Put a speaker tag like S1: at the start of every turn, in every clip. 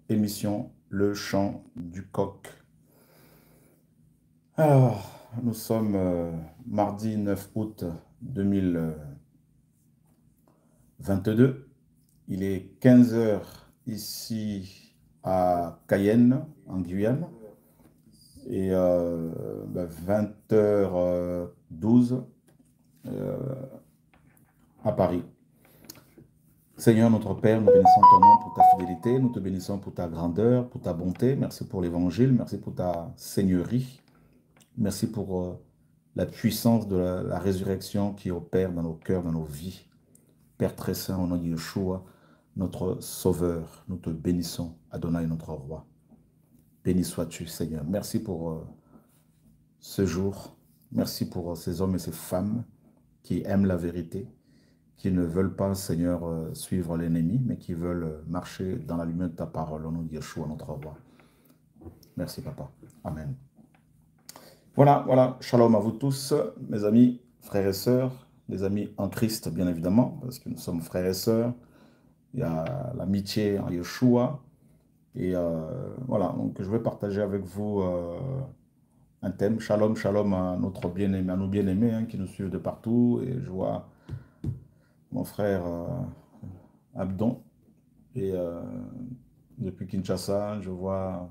S1: émission Le Chant du Coq. Alors, nous sommes mardi 9 août 2022. Il est 15 heures ici à Cayenne, en Guyane, et 20h12 à Paris. Seigneur notre Père, nous bénissons ton nom pour ta fidélité, nous te bénissons pour ta grandeur, pour ta bonté. Merci pour l'évangile, merci pour ta seigneurie. Merci pour la puissance de la résurrection qui opère dans nos cœurs, dans nos vies. Père très saint, au nom de Yeshua, notre Sauveur, nous te bénissons, Adonai, notre Roi. Béni sois-tu, Seigneur. Merci pour ce jour. Merci pour ces hommes et ces femmes qui aiment la vérité, qui ne veulent pas, Seigneur, suivre l'ennemi, mais qui veulent marcher dans la lumière de ta parole, au nom de Yeshua, notre Roi. Merci, Papa. Amen. Voilà, shalom à vous tous, mes amis, frères et sœurs, les amis en Christ, bien évidemment, parce que nous sommes frères et sœurs. Il y a l'amitié en Yeshua. Et voilà, donc je vais partager avec vous un thème. Shalom, shalom à notre bien-aimé, à nos bien-aimés qui nous suivent de partout. Et je vois mon frère Abdon. Et depuis Kinshasa, je vois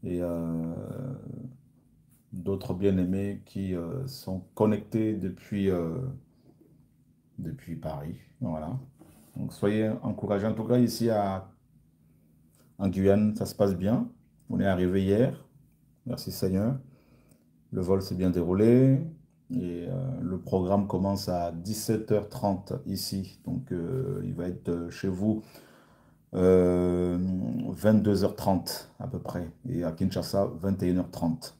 S1: et d'autres bien-aimés qui sont connectés depuis Paris. Voilà. Donc soyez encouragés. En tout cas, ici en Guyane, ça se passe bien. On est arrivé hier. Merci Seigneur. Le vol s'est bien déroulé. Et le programme commence à 17h30 ici. Donc il va être chez vous 22h30 à peu près. Et à Kinshasa, 21h30.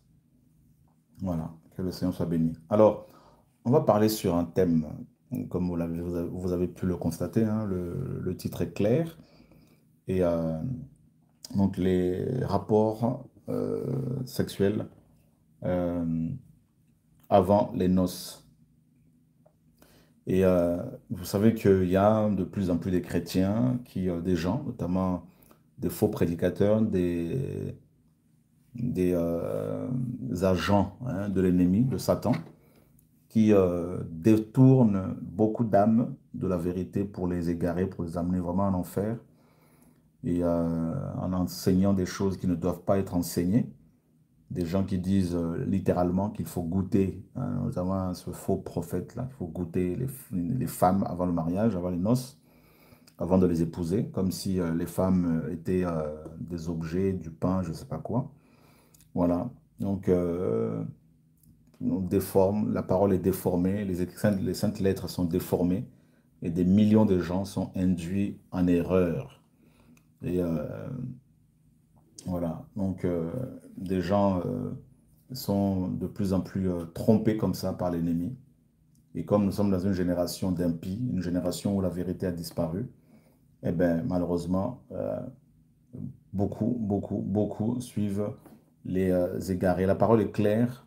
S1: Voilà. Que le Seigneur soit béni. Alors, on va parler sur un thème, comme vous avez pu le constater, le titre est clair. Et donc les rapports sexuels avant les noces. Et vous savez qu'il y a de plus en plus de chrétiens, des gens, notamment des faux prédicateurs, des agents de l'ennemi, de Satan, qui détournent beaucoup d'âmes de la vérité pour les égarer, pour les amener vraiment en enfer, et en enseignant des choses qui ne doivent pas être enseignées. Des gens qui disent littéralement qu'il faut goûter, notamment ce faux prophète-là, qu'il faut goûter les femmes avant le mariage, avant les noces, avant de les épouser, comme si les femmes étaient des objets, du pain, je ne sais pas quoi. Voilà. Donc, on déforme, la parole est déformée, les saintes lettres sont déformées, et des millions de gens sont induits en erreur. Et voilà, donc des gens sont de plus en plus trompés comme ça par l'ennemi. Et comme nous sommes dans une génération d'impies, une génération où la vérité a disparu, eh bien malheureusement, beaucoup suivent les égarés. La parole est claire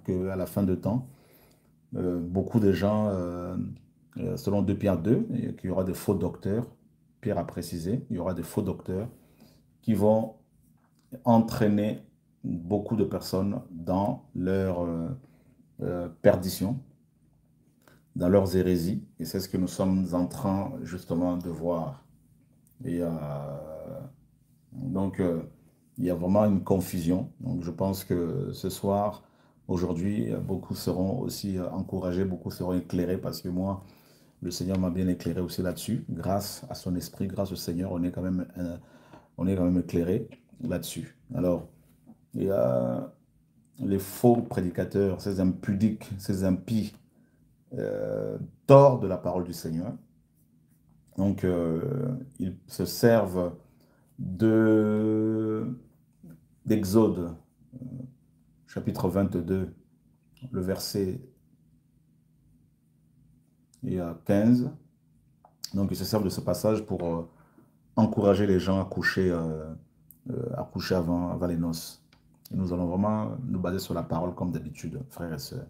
S1: qu'à la fin de temps, beaucoup de gens, selon 2 Pierre 2, qu'il y aura des faux docteurs, Pierre a précisé, il y aura des faux docteurs qui vont entraîner beaucoup de personnes dans leur perdition, dans leurs hérésies. Et c'est ce que nous sommes en train justement de voir. Et donc, il y a vraiment une confusion. Donc, je pense que ce soir, aujourd'hui, beaucoup seront aussi encouragés, beaucoup seront éclairés parce que moi, le Seigneur m'a bien éclairé aussi là-dessus. Grâce à son esprit, grâce au Seigneur, on est quand même éclairé là-dessus. Alors, il y a les faux prédicateurs, ces impudiques, ces impies, tordent de la parole du Seigneur. Donc, ils se servent d'Exode, chapitre 22, le verset 15. Donc, ils se servent de ce passage pour encourager les gens à coucher avant les noces. Et nous allons vraiment nous baser sur la parole comme d'habitude, frères et sœurs.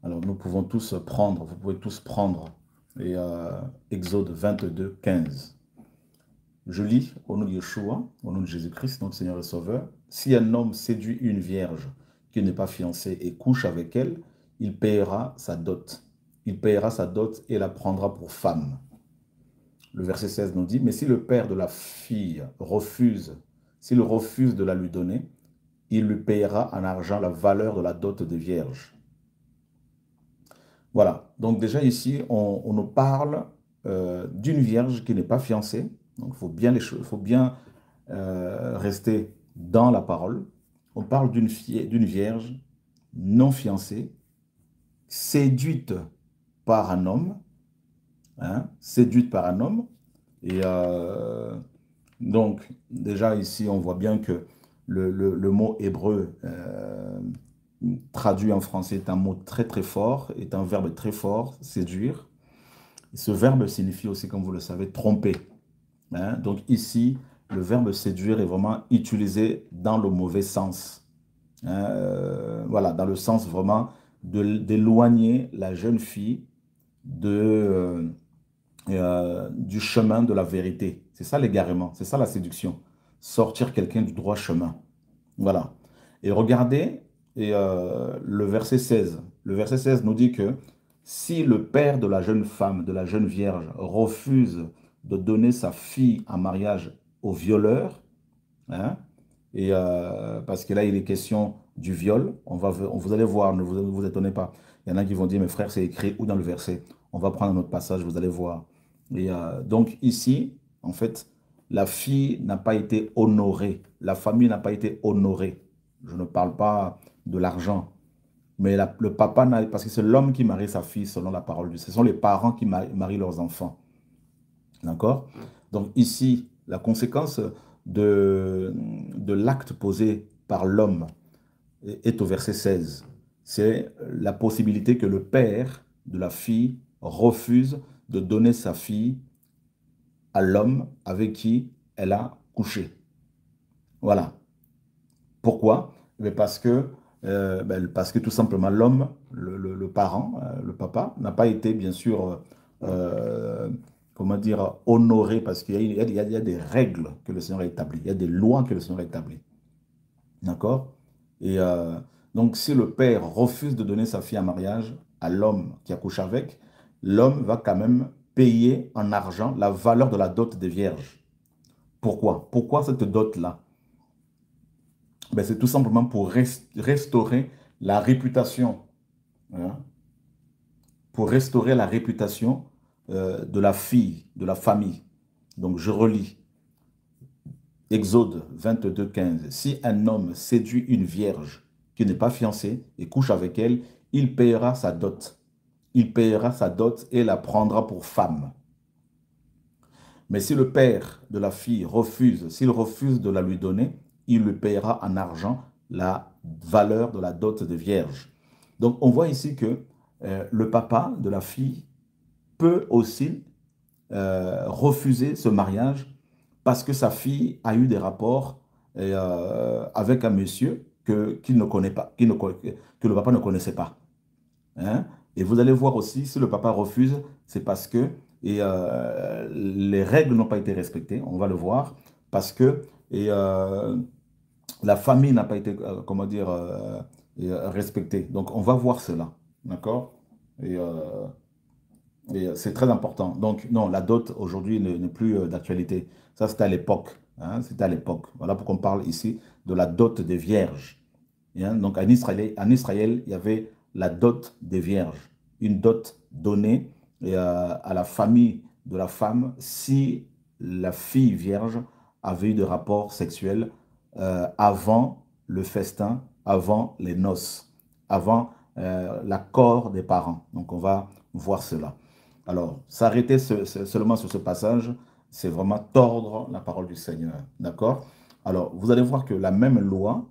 S1: Alors, nous pouvons tous vous pouvez tous prendre, et Exode 22, 15. Je lis au nom de Yeshua, au nom de Jésus-Christ, notre Seigneur et Sauveur. Si un homme séduit une vierge qui n'est pas fiancée et couche avec elle, il paiera sa dot. Il paiera sa dot et la prendra pour femme. Le verset 16 nous dit, mais si le père de la fille refuse, s'il refuse de la lui donner, il lui payera en argent la valeur de la dot de vierge. Voilà, donc déjà ici, on nous parle d'une vierge qui n'est pas fiancée. Donc faut bien rester dans la parole. On parle d'une vierge non fiancée, séduite par un homme, hein, séduite par un homme. Et donc, déjà ici, on voit bien que le mot hébreu traduit en français est un mot très très fort, est un verbe très fort, séduire. Ce verbe signifie aussi, comme vous le savez, tromper. Hein. Donc ici, le verbe séduire est vraiment utilisé dans le mauvais sens. Hein. Voilà, dans le sens vraiment d'éloigner la jeune fille du chemin de la vérité. C'est ça l'égarement, c'est ça la séduction. Sortir quelqu'un du droit chemin. Voilà. Et regardez le verset 16. Le verset 16 nous dit que si le père de la jeune femme, de la jeune vierge, refuse de donner sa fille en mariage au violeur, hein, et parce que là, il est question du viol, vous allez voir, ne vous étonnez pas. Il y en a qui vont dire, mes frères, c'est écrit où dans le verset? On va prendre un autre passage, vous allez voir. Et donc ici, en fait, la fille n'a pas été honorée, la famille n'a pas été honorée. Je ne parle pas de l'argent, mais le papa n'a, parce que c'est l'homme qui marie sa fille selon la parole de Dieu. Ce sont les parents qui marient leurs enfants. D'accord? Donc ici, la conséquence de l'acte posé par l'homme est au verset 16. C'est la possibilité que le père de la fille refuse de donner sa fille à l'homme avec qui elle a couché. Voilà. Pourquoi? Parce que tout simplement l'homme, le parent, le papa, n'a pas été bien sûr, comment dire, honoré parce qu'il y a des règles que le Seigneur a établies, il y a des lois que le Seigneur a établies. D'accord? Et donc si le père refuse de donner sa fille en mariage à l'homme qui a couché avec, l'homme va quand même payer en argent la valeur de la dot des vierges. Pourquoi? Pourquoi cette dot-là? Ben, c'est tout simplement pour restaurer la réputation, hein, pour restaurer la réputation de la fille, de la famille. Donc je relis Exode 22, 15. Si un homme séduit une vierge qui n'est pas fiancée et couche avec elle, il paiera sa dot. Il paiera sa dot et la prendra pour femme. Mais si le père de la fille refuse, s'il refuse de la lui donner, il lui paiera en argent la valeur de la dot de vierge. Donc on voit ici que le papa de la fille peut aussi refuser ce mariage parce que sa fille a eu des rapports avec un monsieur qu'il ne connaît pas, que le papa ne connaissait pas. Hein. Et vous allez voir aussi, si le papa refuse, c'est parce que les règles n'ont pas été respectées, on va le voir, parce que la famille n'a pas été, comment dire, respectée. Donc on va voir cela, d'accord? Et, c'est très important. Donc non, la dot aujourd'hui n'est plus d'actualité. Ça, c'était à l'époque. Hein, c'était à l'époque. Voilà pourquoi on parle ici de la dot des vierges. Hein, donc en Israël, il y avait la dot des vierges, une dot donnée à la famille de la femme si la fille vierge avait eu des rapports sexuels avant le festin, avant les noces, avant l'accord des parents. Donc on va voir cela. Alors, s'arrêter seulement sur ce passage, c'est vraiment tordre la parole du Seigneur. D'accord? Alors, vous allez voir que la même loi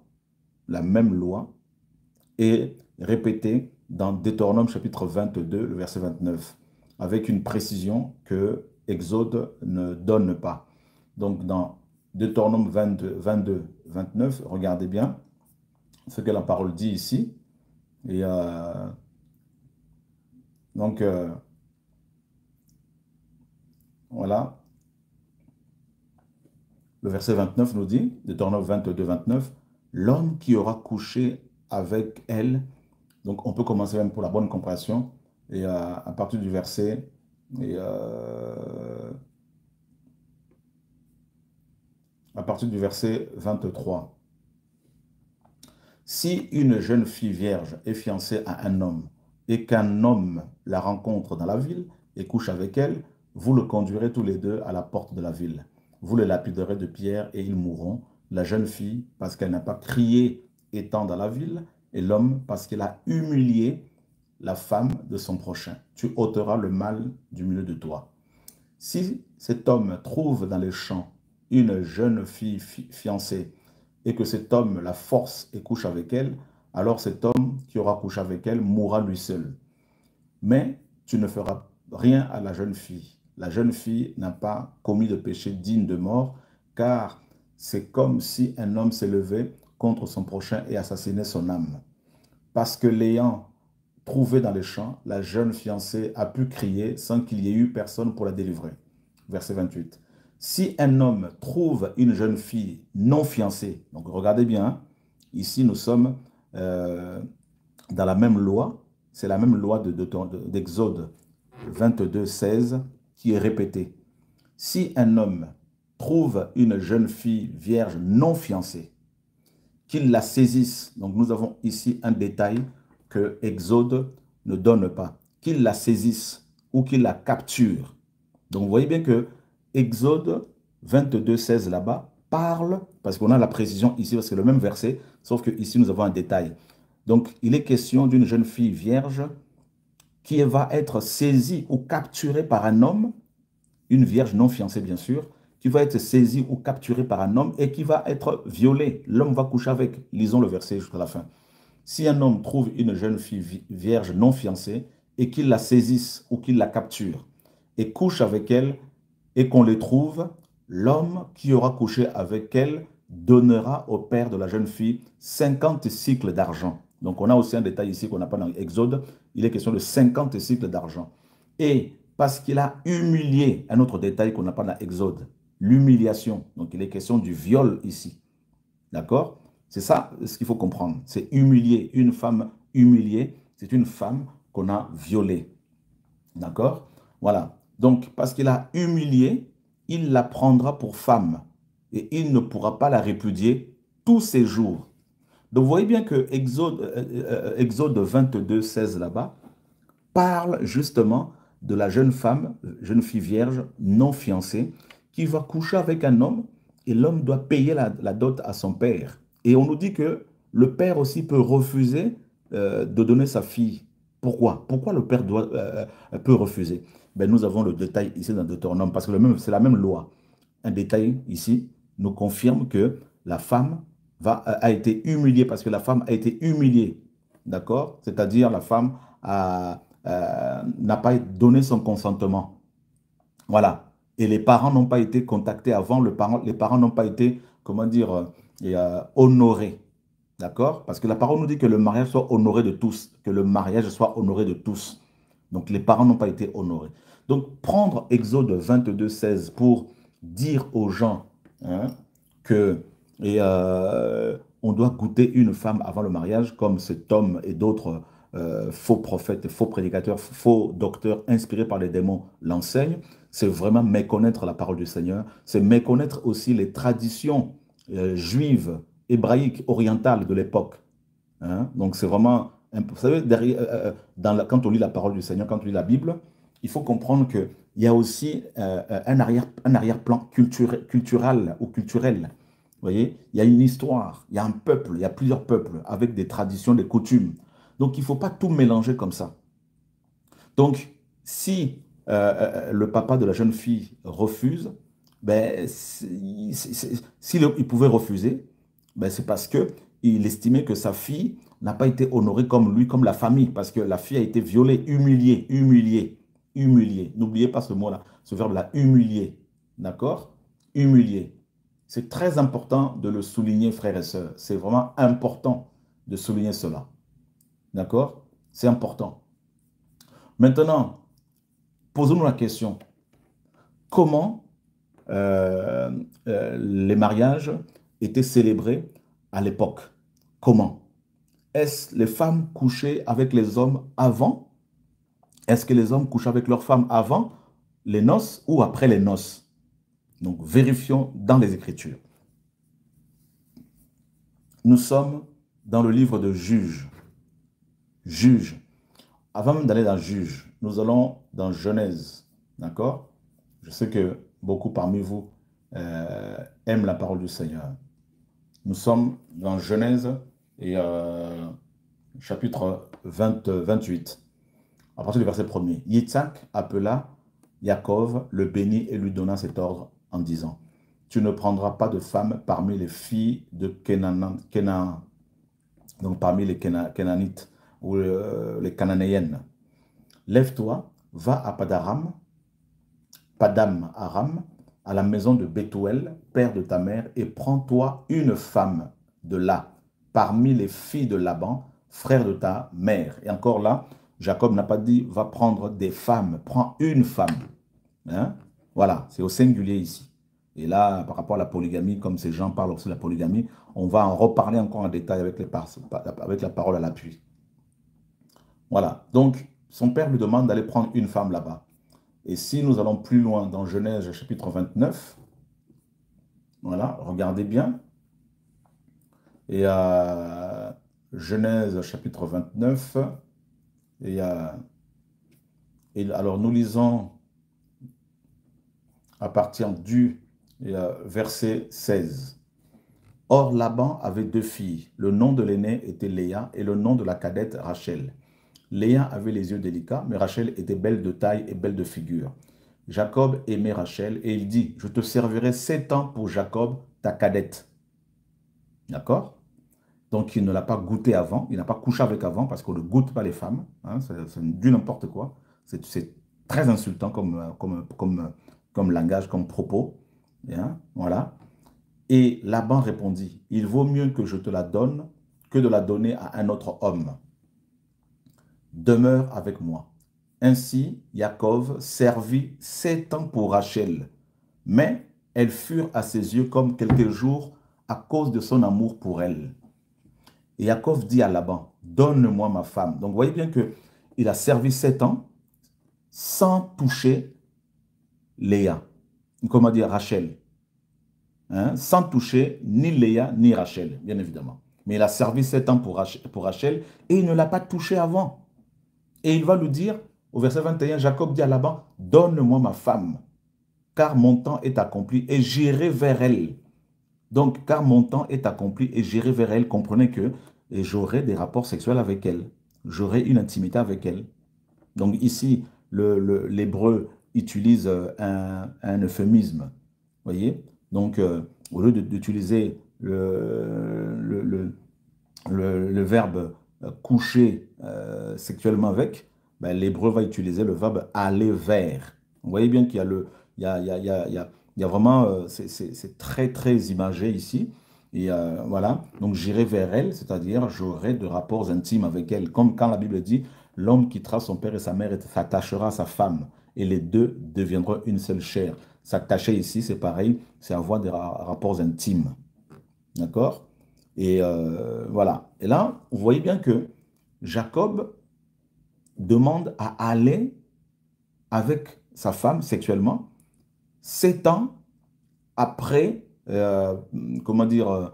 S1: est répétée dans Deutéronome chapitre 22, le verset 29, avec une précision que Exode ne donne pas. Donc, dans Deutéronome 22, 29, regardez bien ce que la parole dit ici. Et donc, voilà. Le verset 29 nous dit, Deutéronome 22, 29, l'homme qui aura couché avec elle, donc on peut commencer même pour la bonne compréhension, et à partir du verset, et, à partir du verset 23. Si une jeune fille vierge est fiancée à un homme et qu'un homme la rencontre dans la ville et couche avec elle, vous le conduirez tous les deux à la porte de la ville. Vous le lapiderez de pierre et ils mourront. La jeune fille parce qu'elle n'a pas crié étant dans la ville et l'homme parce qu'il a humilié la femme de son prochain. Tu ôteras le mal du milieu de toi. Si cet homme trouve dans les champs une jeune fille fiancée et que cet homme la force et couche avec elle, alors cet homme qui aura couché avec elle mourra lui seul. Mais tu ne feras rien à la jeune fille. La jeune fille n'a pas commis de péché digne de mort, car c'est comme si un homme s'est levé contre son prochain et assassinait son âme. Parce que l'ayant trouvée dans les champs, la jeune fiancée a pu crier sans qu'il y ait eu personne pour la délivrer. Verset 28. Si un homme trouve une jeune fille non fiancée, donc regardez bien, ici nous sommes dans la même loi, c'est la même loi d'Exode 22, 16 qui est répétée. Si un homme trouve une jeune fille vierge non fiancée, qu'il la saisisse, donc nous avons ici un détail que Exode ne donne pas, qu'il la saisisse ou qu'il la capture. Donc vous voyez bien que Exode 22, 16 là-bas parle, parce qu'on a la précision ici, parce que c'est le même verset, sauf que ici nous avons un détail. Donc il est question d'une jeune fille vierge qui va être saisie ou capturée par un homme, une vierge non fiancée bien sûr, qui va être saisie ou capturée par un homme et qui va être violée. L'homme va coucher avec. Lisons le verset jusqu'à la fin. Si un homme trouve une jeune fille vierge non fiancée et qu'il la saisisse ou qu'il la capture et couche avec elle et qu'on les trouve, l'homme qui aura couché avec elle donnera au père de la jeune fille 50 cycles d'argent. Donc on a aussi un détail ici qu'on n'a pas dans Exode. Il est question de 50 cycles d'argent. Et parce qu'il a humilié, un autre détail qu'on n'a pas dans Exode, l'humiliation. Donc il est question du viol ici. D'accord? C'est ça ce qu'il faut comprendre. C'est humilier. Une femme humiliée, c'est une femme qu'on a violée. D'accord? Voilà. Donc, parce qu'il a humilié, il la prendra pour femme. Et il ne pourra pas la répudier tous ses jours. Donc, vous voyez bien que Exode 22, 16 là-bas, parle justement de la jeune femme, jeune fille vierge, non fiancée, qui va coucher avec un homme et l'homme doit payer la dot à son père. Et on nous dit que le père aussi peut refuser de donner sa fille. Pourquoi? Pourquoi le père peut refuser? Ben, nous avons le détail ici dans Deutéronome, parce que c'est la même loi. Un détail ici nous confirme que la femme a été humiliée, parce que la femme a été humiliée. D'accord? C'est-à-dire la femme n'a pas donné son consentement. Voilà. Et les parents n'ont pas été contactés avant, les parents n'ont pas été, comment dire, honorés. D'accord? Parce que la parole nous dit que le mariage soit honoré de tous, que le mariage soit honoré de tous. Donc les parents n'ont pas été honorés. Donc prendre Exode 22, 16 pour dire aux gens hein, que on doit goûter une femme avant le mariage, comme cet homme et d'autres faux prophètes, faux prédicateurs, faux docteurs inspirés par les démons l'enseignent, c'est vraiment méconnaître la parole du Seigneur, c'est méconnaître aussi les traditions juives, hébraïques, orientales de l'époque. Hein? Donc c'est vraiment, vous savez, quand on lit la parole du Seigneur, quand on lit la Bible, il faut comprendre qu'il y a aussi un arrière-plan culturel ou culturel. Vous voyez, il y a une histoire, il y a un peuple, il y a plusieurs peuples avec des traditions, des coutumes. Donc il ne faut pas tout mélanger comme ça. Donc si le papa de la jeune fille refuse, ben, s'il pouvait refuser, ben, c'est parce qu'il estimait que sa fille n'a pas été honorée comme lui, comme la famille, parce que la fille a été violée, humiliée, humiliée, humiliée. N'oubliez pas ce mot-là, ce verbe-là, humilié. D'accord? Humilié. C'est très important de le souligner, frères et sœurs. C'est vraiment important de souligner cela. D'accord? C'est important. Maintenant, posons-nous la question. Comment les mariages étaient célébrés à l'époque. Comment? Est-ce les femmes couchaient avec les hommes avant? Est-ce que les hommes couchaient avec leurs femmes avant les noces ou après les noces? Donc, vérifions dans les Écritures. Nous sommes dans le livre de Juges. Juges. Avant même d'aller dans Juges, nous allons dans Genèse. D'accord? Je sais que beaucoup parmi vous aiment la parole du Seigneur. Nous sommes dans Genèse et chapitre 28. À partir du verset 1er. Yitzhak appela Yaakov, le bénit et lui donna cet ordre en disant: tu ne prendras pas de femme parmi les filles de Canaan, donc parmi les Canaanites ou les Cananéennes. Lève-toi, va à Padam Aram, à la maison de Bethuel, père de ta mère, et prends-toi une femme de là, parmi les filles de Laban, frère de ta mère. Et encore là, Jacob n'a pas dit va prendre des femmes, prends une femme. Hein? Voilà, c'est au singulier ici. Et là, par rapport à la polygamie, comme ces gens parlent aussi de la polygamie, on va en reparler encore en détail avec la parole à l'appui. Voilà, donc son père lui demande d'aller prendre une femme là-bas. Et si nous allons plus loin dans Genèse chapitre 29, voilà, regardez bien. Et à Genèse chapitre 29, et alors nous lisons à partir du verset 16. Or Laban avait 2 filles. Le nom de l'aînée était Léa et le nom de la cadette Rachel. Léa avait les yeux délicats, mais Rachel était belle de taille et belle de figure. Jacob aimait Rachel et il dit: je te servirai 7 ans pour Jacob, ta cadette. D'accord? Donc il ne l'a pas goûté avant, il n'a pas couché avec avant parce qu'on ne goûte pas les femmes. Hein, c'est du n'importe quoi. C'est très insultant comme langage, comme propos. Hein, voilà. Et Laban répondit: il vaut mieux que je te la donne que de la donner à un autre homme. Demeure avec moi. Ainsi, Yaakov servit 7 ans pour Rachel, mais elles furent à ses yeux comme quelques jours à cause de son amour pour elle. Et Yaakov dit à Laban: donne-moi ma femme. Donc, vous voyez bien qu'il a servi 7 ans sans toucher Léa, comment dire, Rachel. Hein, sans toucher ni Léa ni Rachel, bien évidemment. Mais il a servi 7 ans pour Rachel et il ne l'a pas touché avant. Et il va lui dire, au verset 21, Jacob dit à Laban: donne-moi ma femme, car mon temps est accompli et j'irai vers elle. Donc, car mon temps est accompli et j'irai vers elle, comprenez que j'aurai des rapports sexuels avec elle. J'aurai une intimité avec elle. Donc ici, l'hébreu utilise un euphémisme. Voyez? Donc, au lieu d'utiliser le verbe coucher sexuellement avec, ben, l'hébreu va utiliser le verbe aller vers. Vous voyez bien qu'il y a il y a vraiment, c'est très très imagé ici. Et voilà, donc j'irai vers elle, c'est-à-dire j'aurai de rapports intimes avec elle. Comme quand la Bible dit, l'homme quittera son père et sa mère et s'attachera à sa femme. Et les deux deviendront une seule chair. S'attacher ici, c'est pareil, c'est avoir des rapports intimes. D'accord? Et voilà. Et là, vous voyez bien que Jacob demande à aller avec sa femme sexuellement 7 ans après, comment dire,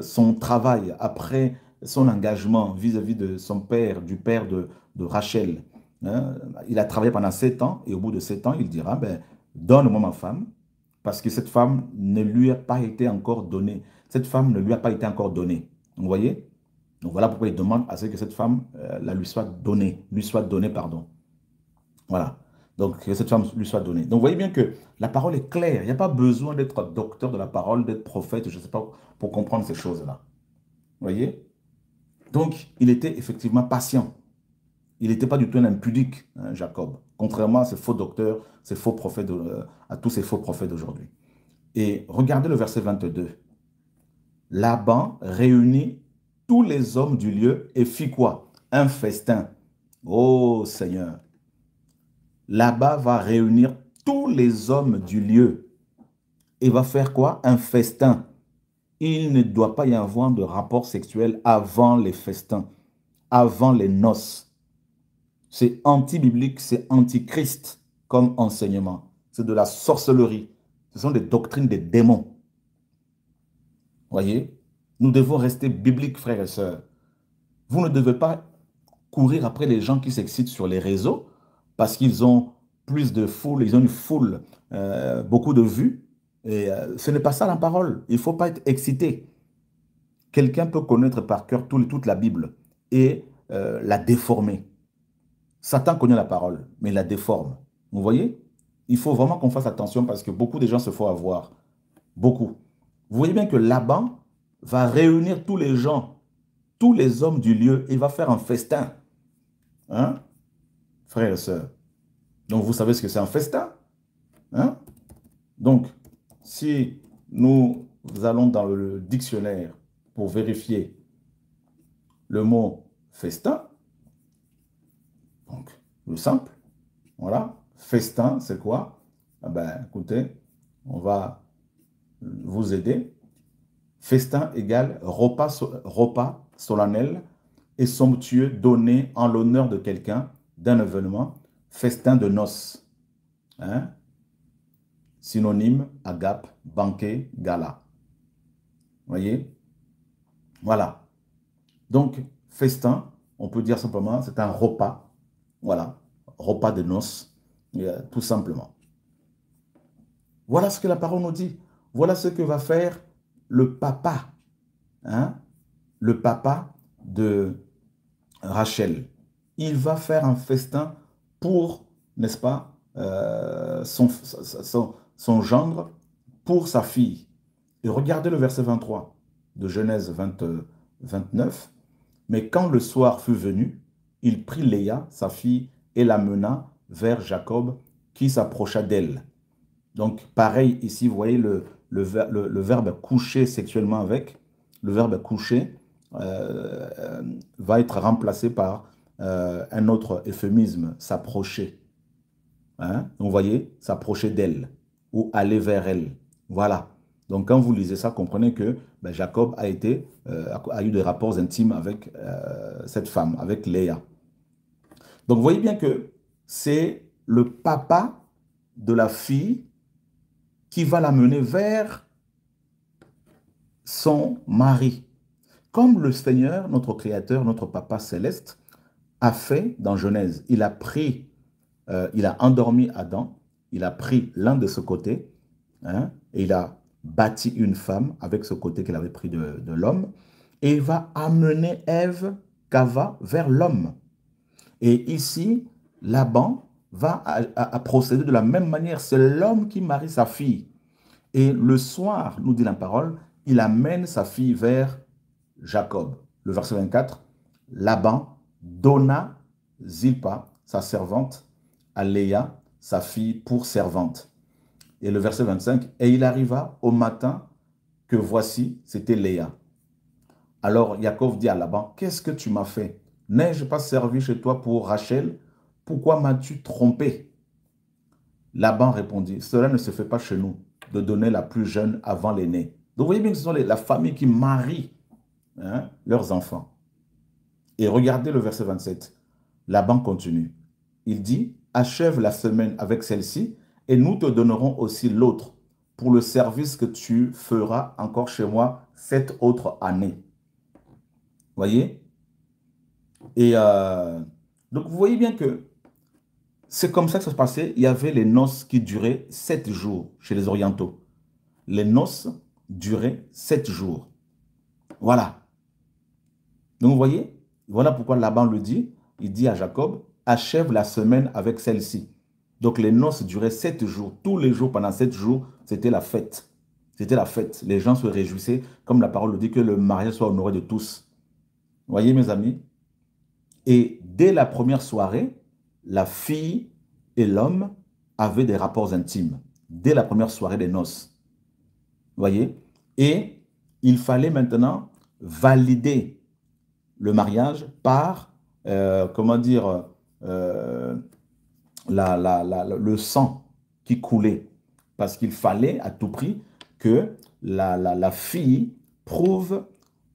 S1: son travail, après son engagement vis-à-vis de son père, du père de Rachel. Hein. Il a travaillé pendant 7 ans et au bout de 7 ans, il dira, ben, donne-moi ma femme, parce que cette femme ne lui a pas été encore donnée. Cette femme ne lui a pas été encore donnée. Vous voyez? Donc voilà pourquoi il demande à ce que cette femme lui soit donnée, pardon. Voilà. Donc que cette femme lui soit donnée. Donc vous voyez bien que la parole est claire. Il n'y a pas besoin d'être docteur de la parole, d'être prophète, je ne sais pas, pour comprendre ces choses-là. Vous voyez? Donc il était effectivement patient. Il n'était pas du tout un impudique, hein, Jacob. Contrairement à ces faux docteurs, ces faux prophètes, à tous ces faux prophètes d'aujourd'hui. Et regardez le verset 22. Laban réunit tous les hommes du lieu et fit quoi? Un festin. Oh Seigneur. Laban va réunir tous les hommes du lieu. et va faire quoi? Un festin. Il ne doit pas y avoir de rapport sexuel avant les festins, avant les noces. C'est anti-biblique, c'est anti-Christ comme enseignement. C'est de la sorcellerie. Ce sont des doctrines des démons. Voyez? Nous devons rester bibliques, frères et sœurs. Vous ne devez pas courir après les gens qui s'excitent sur les réseaux parce qu'ils ont plus de foule, ils ont une foule, beaucoup de vues. Et ce n'est pas ça la parole. Il ne faut pas être excité. Quelqu'un peut connaître par cœur toute la Bible et la déformer. Satan connaît la parole, mais il la déforme. Vous voyez? Il faut vraiment qu'on fasse attention parce que beaucoup de gens se font avoir. Beaucoup. Vous voyez bien que Laban va réunir tous les gens, tous les hommes du lieu, et va faire un festin. Hein? Frères et sœurs. Donc, vous savez ce que c'est un festin? Hein? Donc, si nous allons dans le dictionnaire pour vérifier le mot festin, donc le simple, voilà, festin, c'est quoi? Ah ben, écoutez, on va vous aider. Festin égale repas solennel et somptueux donné en l'honneur de quelqu'un, d'un événement, festin de noces. Hein? Synonyme, agape, banquet, gala. Voyez? Voilà. Donc, festin, on peut dire simplement, c'est un repas. Voilà. Repas de noces, tout simplement. Voilà ce que la parole nous dit. Voilà ce que va faire le papa. Hein? Le papa de Rachel. Il va faire un festin pour, n'est-ce pas, son gendre, pour sa fille. Et regardez le verset 23 de Genèse 29. Mais quand le soir fut venu, il prit Léa, sa fille, et la mena vers Jacob, qui s'approcha d'elle. Donc, pareil ici, vous voyez le verbe coucher sexuellement avec, le verbe coucher va être remplacé par un autre euphémisme, s'approcher. Hein? Donc, vous voyez, s'approcher d'elle ou aller vers elle. Voilà. Donc, quand vous lisez ça, comprenez que ben, Jacob a eu des rapports intimes avec cette femme, avec Léa. Donc, vous voyez bien que c'est le papa de la fille qui va la mener vers son mari. Comme le Seigneur, notre Créateur, notre Papa céleste, a fait dans Genèse. Il a endormi Adam, il a pris l'un de ce côté, hein, et il a bâti une femme avec ce côté qu'il avait pris de l'homme, et il va amener Ève, Cava, vers l'homme. Et ici, Laban va à procéder de la même manière. C'est l'homme qui marie sa fille. Et le soir, nous dit la parole, il amène sa fille vers Jacob. Le verset 24, Laban donna Zilpa, sa servante, à Léa, sa fille, pour servante. Et le verset 25, et il arriva au matin que voici, c'était Léa. Alors Jacob dit à Laban, qu'est-ce que tu m'as fait? N'ai-je pas servi chez toi pour Rachel? Pourquoi m'as-tu trompé? Laban répondit, cela ne se fait pas chez nous, de donner la plus jeune avant l'aîné. Donc vous voyez bien que ce sont la famille qui marie leurs enfants. Et regardez le verset 27. Laban continue. Il dit, achève la semaine avec celle-ci et nous te donnerons aussi l'autre pour le service que tu feras encore chez moi cette autre année. Voyez? Et donc vous voyez bien que c'est comme ça que ça se passait. Il y avait les noces qui duraient 7 jours chez les orientaux. Les noces duraient 7 jours. Voilà. Donc vous voyez, voilà pourquoi Laban le dit. Il dit à Jacob, achève la semaine avec celle-ci. Donc les noces duraient 7 jours. Tous les jours, pendant 7 jours, c'était la fête. C'était la fête. Les gens se réjouissaient, comme la parole le dit, que le mariage soit honoré de tous. Vous voyez mes amis? Et dès la première soirée, la fille et l'homme avaient des rapports intimes. Dès la première soirée des noces. Vous voyez? Et il fallait maintenant valider le mariage par, comment dire, le sang qui coulait. Parce qu'il fallait à tout prix que la fille prouve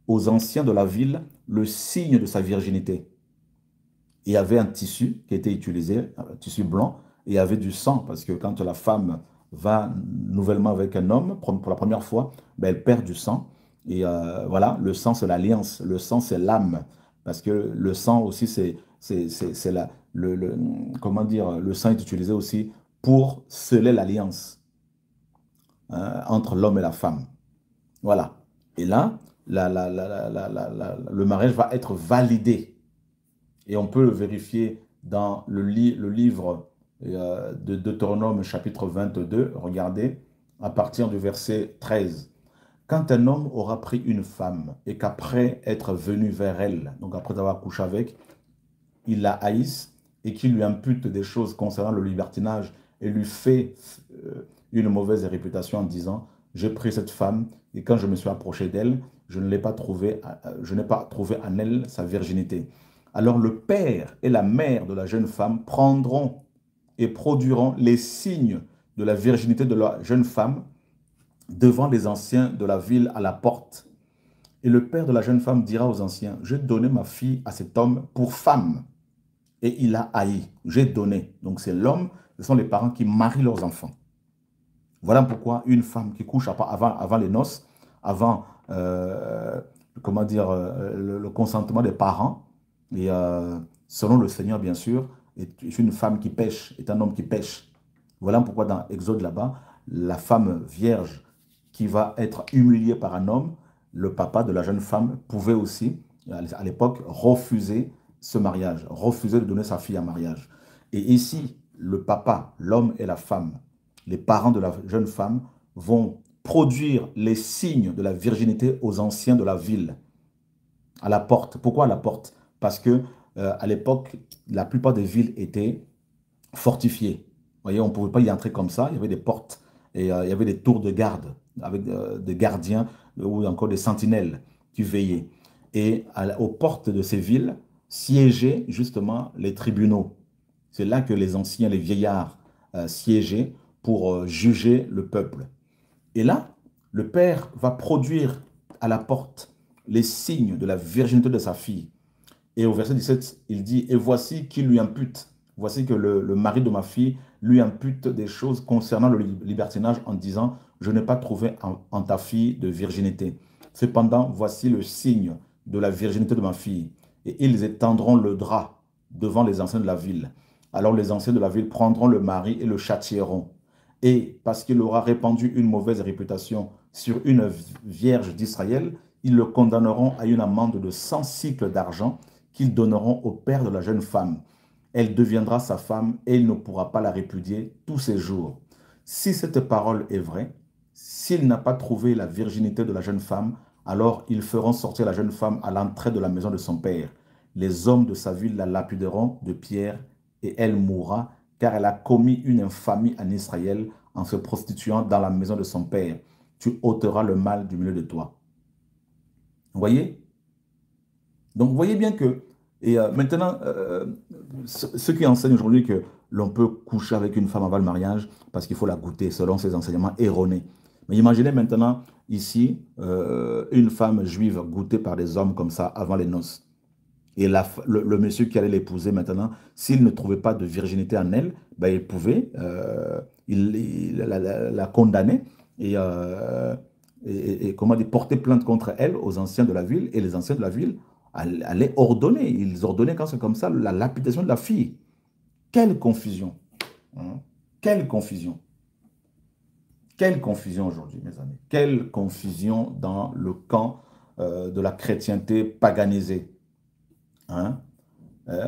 S1: aux anciens de la ville le signe de sa virginité. Il y avait un tissu qui était utilisé, un tissu blanc, et il y avait du sang, parce que quand la femme va nouvellement avec un homme, pour la première fois, ben, elle perd du sang. Et voilà, le sang, c'est l'alliance. Le sang, c'est l'âme. Parce que le sang aussi, c'est comment dire, le sang est utilisé aussi pour sceller l'alliance entre l'homme et la femme. Voilà. Et là, le mariage va être validé. Et on peut le vérifier dans le livre de Deutéronome chapitre 22. Regardez, à partir du verset 13. Quand un homme aura pris une femme et qu'après être venu vers elle, donc après avoir couché avec, il la haïsse et qu'il lui impute des choses concernant le libertinage et lui fait une mauvaise réputation en disant « J'ai pris cette femme et quand je me suis approché d'elle, je n'ai pas trouvé en elle sa virginité. » Alors le père et la mère de la jeune femme prendront et produiront les signes de la virginité de la jeune femme devant les anciens de la ville à la porte. Et le père de la jeune femme dira aux anciens, « J'ai donné ma fille à cet homme pour femme. » Et il a haï. J'ai donné. Donc c'est l'homme, ce sont les parents qui marient leurs enfants. Voilà pourquoi une femme qui couche avant les noces, avant comment dire, le consentement des parents, et selon le Seigneur bien sûr, est une femme qui pêche, est un homme qui pêche. Voilà pourquoi dans Exode là-bas, la femme vierge qui va être humiliée par un homme, le papa de la jeune femme pouvait aussi, à l'époque, refuser ce mariage, refuser de donner sa fille en mariage. Et ici, le papa, l'homme et la femme, les parents de la jeune femme vont produire les signes de la virginité aux anciens de la ville, à la porte. Pourquoi à la porte? Parce que à l'époque, la plupart des villes étaient fortifiées. Vous voyez, on ne pouvait pas y entrer comme ça. Il y avait des portes et il y avait des tours de garde avec des gardiens ou encore des sentinelles qui veillaient. Et aux portes de ces villes siégeaient justement les tribunaux. C'est là que les anciens, les vieillards siégeaient pour juger le peuple. Et là, le père va produire à la porte les signes de la virginité de sa fille. Et au verset 17, il dit, « Et voici qui lui impute. Voici que le mari de ma fille lui impute des choses concernant le libertinage en disant, je n'ai pas trouvé en ta fille de virginité. Cependant, voici le signe de la virginité de ma fille. Et ils étendront le drap devant les anciens de la ville. Alors les anciens de la ville prendront le mari et le châtieront. Et parce qu'il aura répandu une mauvaise réputation sur une vierge d'Israël, ils le condamneront à une amende de 100 cycles d'argent qu'ils donneront au père de la jeune femme. Elle deviendra sa femme et il ne pourra pas la répudier tous ses jours. Si cette parole est vraie, s'il n'a pas trouvé la virginité de la jeune femme, alors ils feront sortir la jeune femme à l'entrée de la maison de son père. Les hommes de sa ville la lapideront de pierre et elle mourra, car elle a commis une infamie en Israël en se prostituant dans la maison de son père. Tu ôteras le mal du milieu de toi. Vous voyez? Donc, vous voyez bien que, et maintenant, ceux qui enseignent aujourd'hui que l'on peut coucher avec une femme avant le mariage parce qu'il faut la goûter selon ces enseignements erronés. Mais imaginez maintenant, ici, une femme juive goûtée par des hommes comme ça avant les noces. Et le monsieur qui allait l'épouser maintenant, s'il ne trouvait pas de virginité en elle, ben, il pouvait la condamner et comment dire, porter plainte contre elle aux anciens de la ville. Et les anciens de la ville allaient ordonner. Ils ordonnaient quand c'est comme ça la lapidation de la fille. Quelle confusion. Hein? Quelle confusion. Quelle confusion aujourd'hui, mes amis. Quelle confusion dans le camp de la chrétienté paganisée. Hein?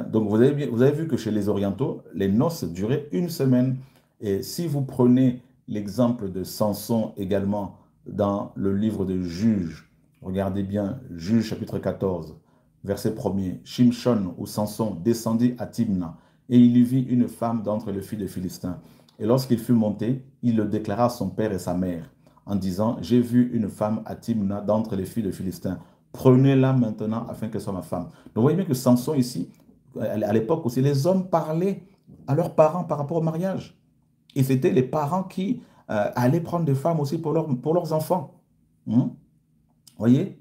S1: Donc, vous avez vu que chez les orientaux, les noces duraient une semaine. Et si vous prenez l'exemple de Samson également dans le livre de Juges, regardez bien, Juges chapitre 14, verset 1er, Shimshon ou Samson descendit à Timna et il y vit une femme d'entre les filles des Philistins. Et lorsqu'il fut monté, il le déclara à son père et sa mère en disant, j'ai vu une femme à Timna d'entre les filles des Philistins. Prenez-la maintenant afin qu'elle soit ma femme. Donc vous voyez bien que Samson ici, à l'époque aussi, les hommes parlaient à leurs parents par rapport au mariage. Et c'était les parents qui aller prendre des femmes aussi pour leurs enfants. Voyez?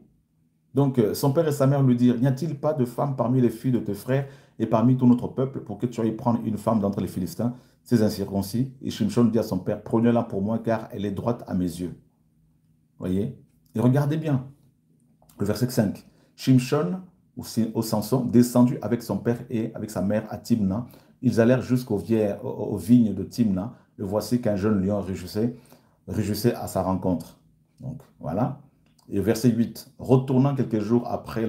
S1: Donc, son père et sa mère lui dirent, n'y a-t-il pas de femme parmi les filles de tes frères et parmi tout notre peuple pour que tu ailles prendre une femme d'entre les Philistins, ces incirconcis? Et Shimshon dit à son père, prenez-la pour moi car elle est droite à mes yeux. Voyez? Et regardez bien, le verset 5. Shimshon, au Samson, descendu avec son père et avec sa mère à Timna, ils allèrent aux vignes de Timna, et voici qu'un jeune lion rugissait à sa rencontre. Donc, voilà. Et verset 8, retournant quelques jours après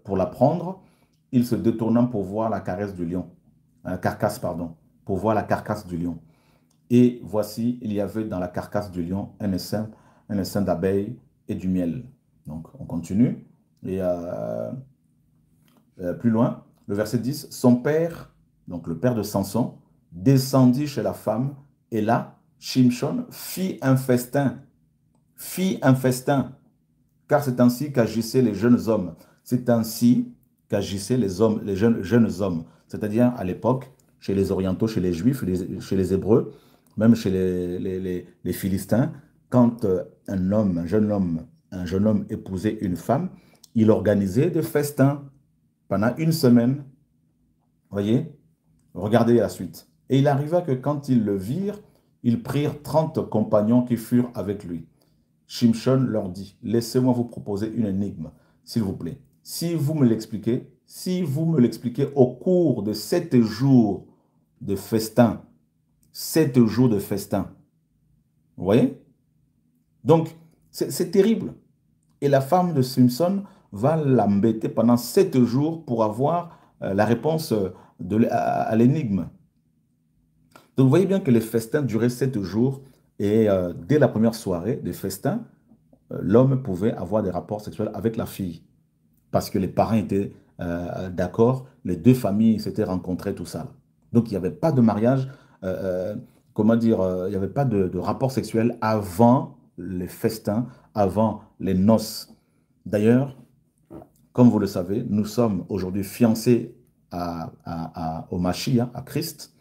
S1: pour la prendre, il se détournant pour voir la carcasse, pardon, pour voir la carcasse du lion. Et voici, il y avait dans la carcasse du lion un essaim d'abeilles et du miel. Donc, on continue. Et plus loin, le verset 10, son père, donc le père de Samson, descendit chez la femme, et là, Shimshon fit un festin, car c'est ainsi qu'agissaient les jeunes hommes. C'est ainsi qu'agissaient les jeunes hommes. C'est-à-dire, à l'époque, chez les Orientaux, chez les Juifs, chez les Hébreux, même chez les Philistins, quand un jeune homme épousait une femme, il organisait des festins pendant une semaine. Voyez? Regardez la suite. Et il arriva que quand ils le virent, ils prirent 30 compagnons qui furent avec lui. Shimshon leur dit, laissez-moi vous proposer une énigme, s'il vous plaît. Si vous me l'expliquez au cours de 7 jours de festin, 7 jours de festin. Vous voyez? Donc, c'est terrible. Et la femme de Simpson va l'embêter pendant 7 jours pour avoir la réponse à l'énigme. Donc, vous voyez bien que les festins duraient 7 jours et dès la première soirée des festins, l'homme pouvait avoir des rapports sexuels avec la fille parce que les parents étaient d'accord, les deux familles s'étaient rencontrées, tout ça. Donc, il n'y avait pas de mariage, comment dire, il n'y avait pas de rapport sexuel avant les festins, avant les noces. D'ailleurs, comme vous le savez, nous sommes aujourd'hui fiancés au Mashiach, à Christ,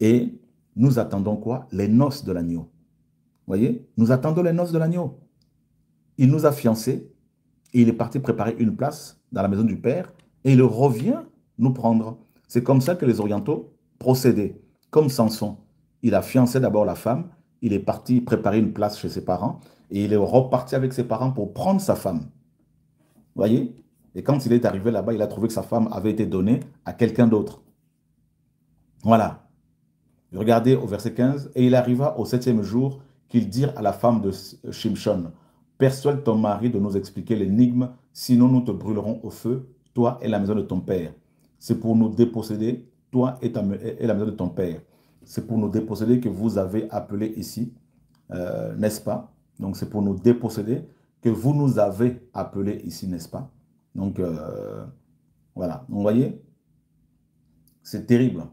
S1: et nous attendons quoi? Les noces de l'agneau. Vous voyez? Nous attendons les noces de l'agneau. Il nous a fiancés et il est parti préparer une place dans la maison du Père et il revient nous prendre. C'est comme ça que les Orientaux procédaient. Comme Samson, il a fiancé d'abord la femme, il est parti préparer une place chez ses parents et il est reparti avec ses parents pour prendre sa femme. Vous voyez? Et quand il est arrivé là-bas, il a trouvé que sa femme avait été donnée à quelqu'un d'autre. Voilà. Regardez au verset 15. Et il arriva au 7e jour qu'ils dirent à la femme de Shimshon, persuade ton mari de nous expliquer l'énigme, sinon nous te brûlerons au feu, toi et la maison de ton père. C'est pour nous déposséder, toi et la maison de ton père. C'est pour nous déposséder que vous avez appelé ici, n'est-ce pas? Donc c'est pour nous déposséder que vous nous avez appelé ici, n'est-ce pas? Donc voilà, vous voyez, c'est terrible.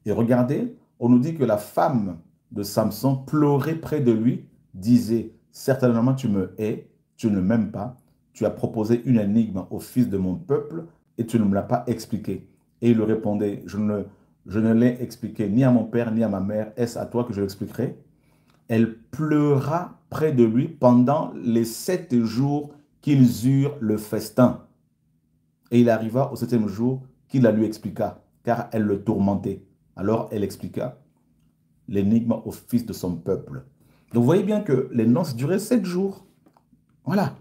S1: Et regardez, on nous dit que la femme de Samson pleurait près de lui, disait, certainement tu me hais, tu ne m'aimes pas, tu as proposé une énigme au fils de mon peuple et tu ne me l'as pas expliqué. Et il lui répondait, je ne l'ai expliqué ni à mon père ni à ma mère, est-ce à toi que je l'expliquerai? Elle pleura près de lui pendant les 7 jours qu'ils eurent le festin. Et il arriva au 7e jour qu'il la lui expliqua, car elle le tourmentait. Alors elle expliqua l'énigme au fils de son peuple. Donc vous voyez bien que les noces duraient 7 jours. Voilà.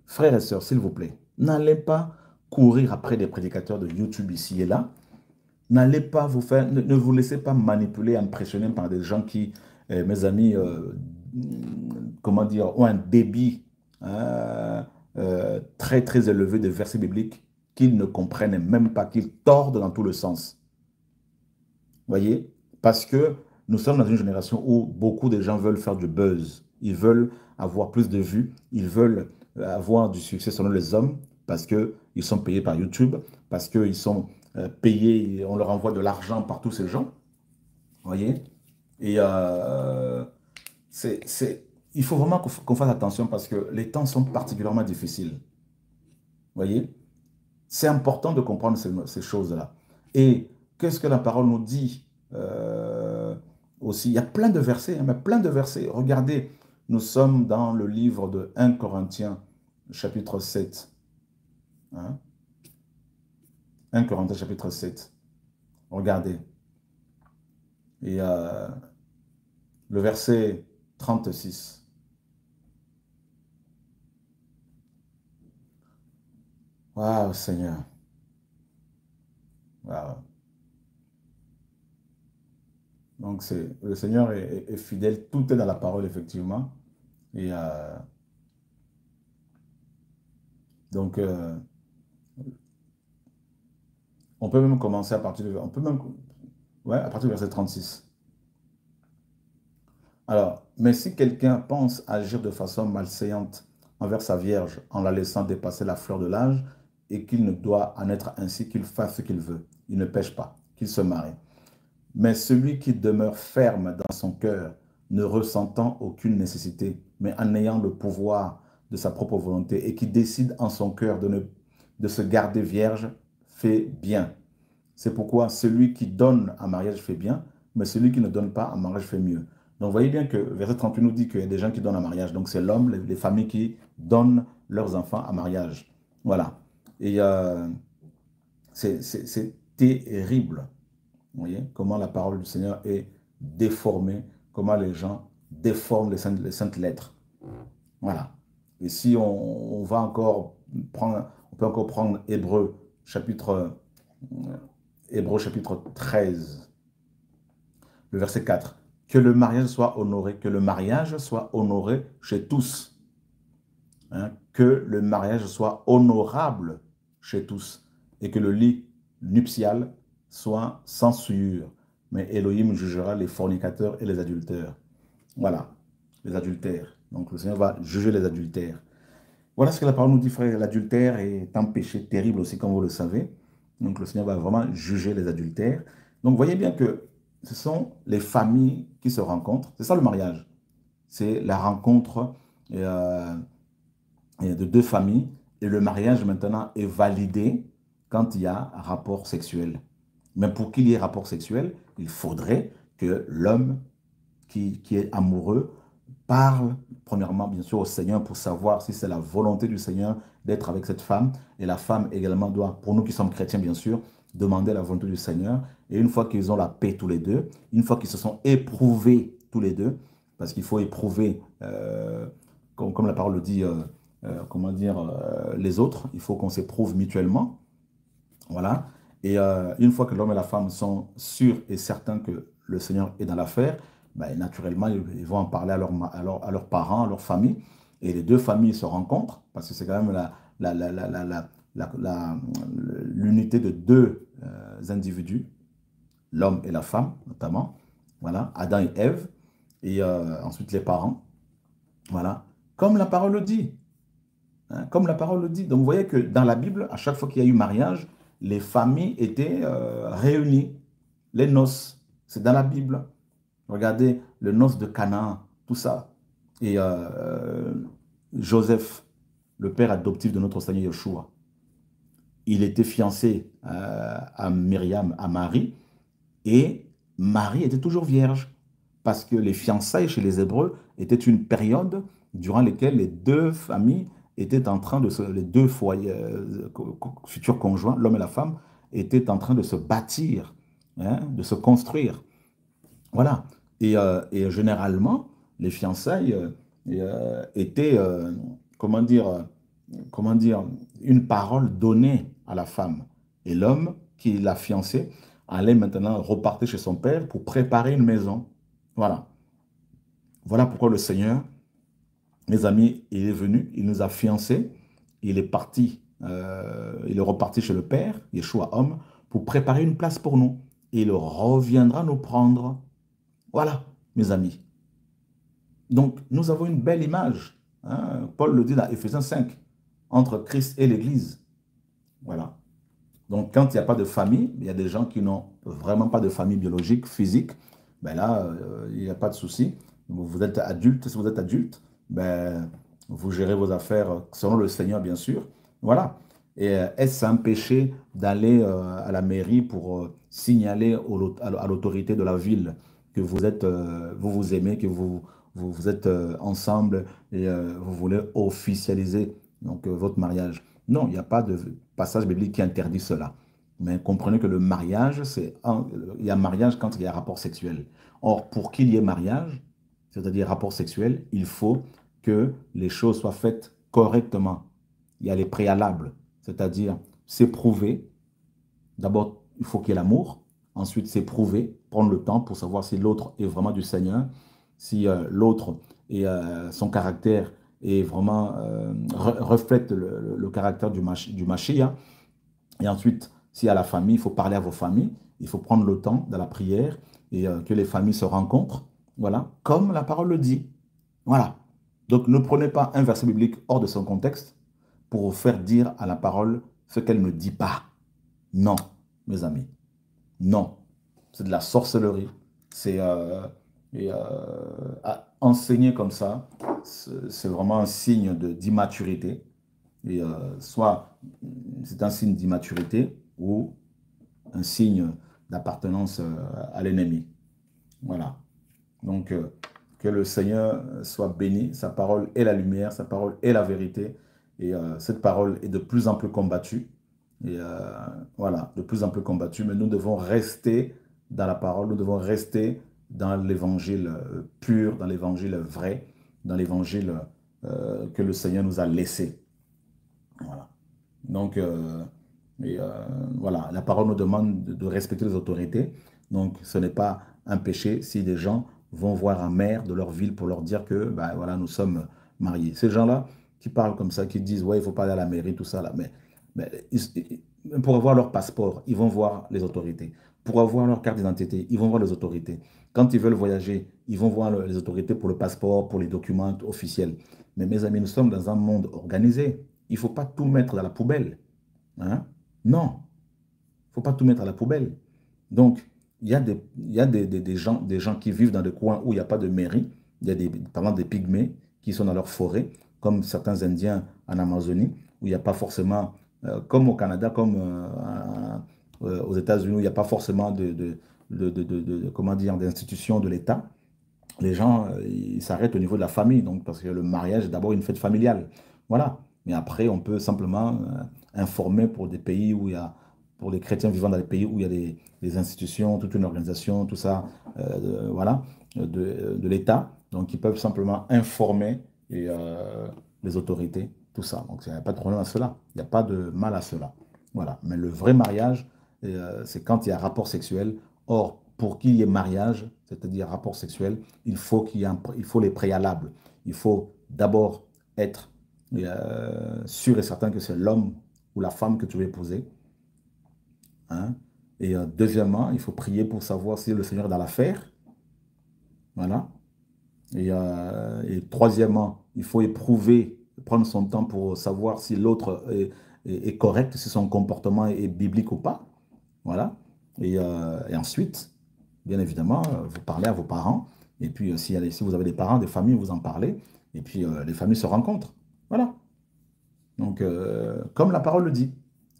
S1: Frères et sœurs, s'il vous plaît, n'allez pas courir après des prédicateurs de YouTube ici et là. N'allez pas vous faire, ne vous laissez pas manipuler, impressionner par des gens qui, mes amis, comment dire, ont un débit très très élevé de versets bibliques qu'ils ne comprennent même pas, qu'ils tordent dans tout le sens. Voyez? Parce que nous sommes dans une génération où beaucoup de gens veulent faire du buzz. Ils veulent avoir plus de vues. Ils veulent avoir du succès selon les hommes parce qu'ils sont payés par YouTube, parce qu'ils sont payés, on leur envoie de l'argent par tous ces gens. Voyez? Et il faut vraiment qu'on fasse attention parce que les temps sont particulièrement difficiles. Voyez? C'est important de comprendre ces choses-là. Et qu'est-ce que la parole nous dit aussi. Il y a plein de versets, hein, mais plein de versets. Regardez, nous sommes dans le livre de 1 Corinthiens, chapitre 7. Hein? 1 Corinthiens, chapitre 7. Regardez. Et le verset 36. Waouh, Seigneur. Waouh. Donc, le Seigneur est fidèle. Tout est dans la parole, effectivement. Et donc, on peut même commencer à partir on peut même, ouais, à partir du verset 36. Alors, mais si quelqu'un pense agir de façon malséante envers sa vierge en la laissant dépasser la fleur de l'âge et qu'il ne doit en être ainsi qu'il fasse ce qu'il veut, il ne pêche pas, qu'il se marie. Mais celui qui demeure ferme dans son cœur, ne ressentant aucune nécessité, mais en ayant le pouvoir de sa propre volonté et qui décide en son cœur de se garder vierge, fait bien. C'est pourquoi celui qui donne en mariage fait bien, mais celui qui ne donne pas en mariage fait mieux. Donc, vous voyez bien que verset 38 nous dit qu'il y a des gens qui donnent en mariage. Donc, c'est l'homme, les familles qui donnent leurs enfants en mariage. Voilà. Et c'est terrible. Vous voyez comment la parole du Seigneur est déformée, comment les gens déforment les saintes lettres. Voilà. Et si on va encore prendre, on peut encore prendre chapitre, Hébreux chapitre 13, le verset 4. Que le mariage soit honoré, que le mariage soit honoré chez tous. Hein, que le mariage soit honorable chez tous et que le lit nuptial soit sans souillure. Mais Elohim jugera les fornicateurs et les adultères. Voilà, les adultères. Donc le Seigneur va juger les adultères. Voilà ce que la parole nous dit, frère. L'adultère est un péché terrible aussi, comme vous le savez. Donc le Seigneur va vraiment juger les adultères. Donc voyez bien que ce sont les familles qui se rencontrent. C'est ça le mariage. C'est la rencontre de deux familles. Et le mariage maintenant est validé quand il y a rapport sexuel. Mais pour qu'il y ait rapport sexuel, il faudrait que l'homme qui est amoureux parle premièrement, bien sûr, au Seigneur pour savoir si c'est la volonté du Seigneur d'être avec cette femme. Et la femme également doit, pour nous qui sommes chrétiens, bien sûr, demander la volonté du Seigneur. Et une fois qu'ils ont la paix tous les deux, une fois qu'ils se sont éprouvés tous les deux, parce qu'il faut éprouver, comme la parole le dit, comment dire, les autres, il faut qu'on s'éprouve mutuellement. Voilà. Et une fois que l'homme et la femme sont sûrs et certains que le Seigneur est dans l'affaire, ben, naturellement, ils vont en parler à leurs parents, à leur famille. Et les deux familles se rencontrent, parce que c'est quand même l'unité de deux individus, l'homme et la femme, notamment. Voilà, Adam et Ève, et ensuite les parents. Voilà, comme la parole le dit. Hein, comme la parole le dit. Donc, vous voyez que dans la Bible, à chaque fois qu'il y a eu mariage, les familles étaient réunies. Les noces, c'est dans la Bible. Regardez le noces de Canaan, tout ça. Et Joseph, le père adoptif de notre Seigneur Yeshua, il était fiancé à Myriam, à Marie, et Marie était toujours vierge, parce que les fiançailles chez les Hébreux étaient une période durant laquelle les deux familles étaient en train de les deux foyers, futurs conjoints, l'homme et la femme, étaient en train de se bâtir, hein, de se construire. Voilà. Et généralement, les fiançailles étaient, comment dire, une parole donnée à la femme. Et l'homme qui l'a fiancée allait maintenant repartir chez son père pour préparer une maison. Voilà. Voilà pourquoi le Seigneur, mes amis, il est venu, il nous a fiancés, il est parti, il est reparti chez le Père, Yeshua homme, pour préparer une place pour nous. Et il reviendra nous prendre. Voilà, mes amis. Donc, nous avons une belle image. Hein. Paul le dit dans Éphésiens 5, entre Christ et l'Église. Voilà. Donc, quand il n'y a pas de famille, il y a des gens qui n'ont vraiment pas de famille biologique, physique, ben là, il n'y a pas de souci. Vous êtes adulte, si vous êtes adulte, ben, vous gérez vos affaires selon le Seigneur, bien sûr. Voilà. Et est-ce un péché d'aller à la mairie pour signaler à l'autorité de la ville que vous êtes, vous vous aimez, que vous êtes ensemble et vous voulez officialiser donc, votre mariage. Non, il n'y a pas de passage biblique qui interdit cela. Mais comprenez que le mariage, il y a mariage quand il y a rapport sexuel. Or, pour qu'il y ait mariage, c'est-à-dire rapport sexuel, il faut que les choses soient faites correctement. Il y a les préalables, c'est-à-dire s'éprouver. D'abord, il faut qu'il y ait l'amour. Ensuite, s'éprouver, prendre le temps pour savoir si l'autre est vraiment du Seigneur, si l'autre et son caractère est vraiment reflète le caractère du Mashiach. Et ensuite, s'il y a la famille, il faut parler à vos familles. Il faut prendre le temps dans la prière et que les familles se rencontrent. Voilà, comme la parole le dit. Voilà. Donc, ne prenez pas un verset biblique hors de son contexte pour faire dire à la parole ce qu'elle ne dit pas. Non, mes amis. Non. C'est de la sorcellerie. C'est enseigner comme ça, c'est vraiment un signe d'immaturité. Et soit c'est un signe d'immaturité ou un signe d'appartenance à l'ennemi. Voilà. Donc, que le Seigneur soit béni. Sa parole est la lumière, sa parole est la vérité. Et cette parole est de plus en plus combattue. Et voilà, de plus en plus combattue. Mais nous devons rester dans la parole, nous devons rester dans l'évangile pur, dans l'évangile vrai, dans l'évangile que le Seigneur nous a laissé. Voilà. Donc, voilà, la parole nous demande de respecter les autorités. Donc, ce n'est pas un péché si des gens vont voir un maire de leur ville pour leur dire que, ben, voilà, nous sommes mariés. Ces gens-là qui parlent comme ça, qui disent, ouais, il ne faut pas aller à la mairie, tout ça, là. Mais pour avoir leur passeport, ils vont voir les autorités. Pour avoir leur carte d'identité, ils vont voir les autorités. Quand ils veulent voyager, ils vont voir les autorités pour le passeport, pour les documents officiels. Mais mes amis, nous sommes dans un monde organisé. Il ne faut pas tout mettre dans la poubelle. Hein? Non, il ne faut pas tout mettre à la poubelle. Donc, il y a des gens qui vivent dans des coins où il n'y a pas de mairie. Il y a par exemple des pygmées qui sont dans leur forêt, comme certains Indiens en Amazonie, où il n'y a pas forcément, comme au Canada, comme aux États-Unis, où il n'y a pas forcément comment dire, d'institutions de l'État. Les gens, ils s'arrêtent au niveau de la famille, donc, parce que le mariage est d'abord une fête familiale. Voilà. Mais après, on peut simplement informer pour des pays où il y a, pour les chrétiens vivant dans les pays où il y a des institutions, toute une organisation, tout ça, voilà, de l'État. Donc, ils peuvent simplement informer les autorités, tout ça. Donc, il n'y a pas de problème à cela. Il n'y a pas de mal à cela. Voilà. Mais le vrai mariage, c'est quand il y a rapport sexuel. Or, pour qu'il y ait mariage, c'est-à-dire rapport sexuel, il faut il faut les préalables. Il faut d'abord être sûr et certain que c'est l'homme ou la femme que tu veux épouser. Hein? Et deuxièmement, il faut prier pour savoir si le Seigneur est dans l'affaire. Voilà. Et troisièmement, il faut éprouver, prendre son temps pour savoir si l'autre est correct, si son comportement est biblique ou pas. Voilà. Et ensuite, bien évidemment, vous parlez à vos parents. Et puis, si vous avez des parents, des familles, vous en parlez. Et puis, les familles se rencontrent. Voilà. Donc, comme la parole le dit.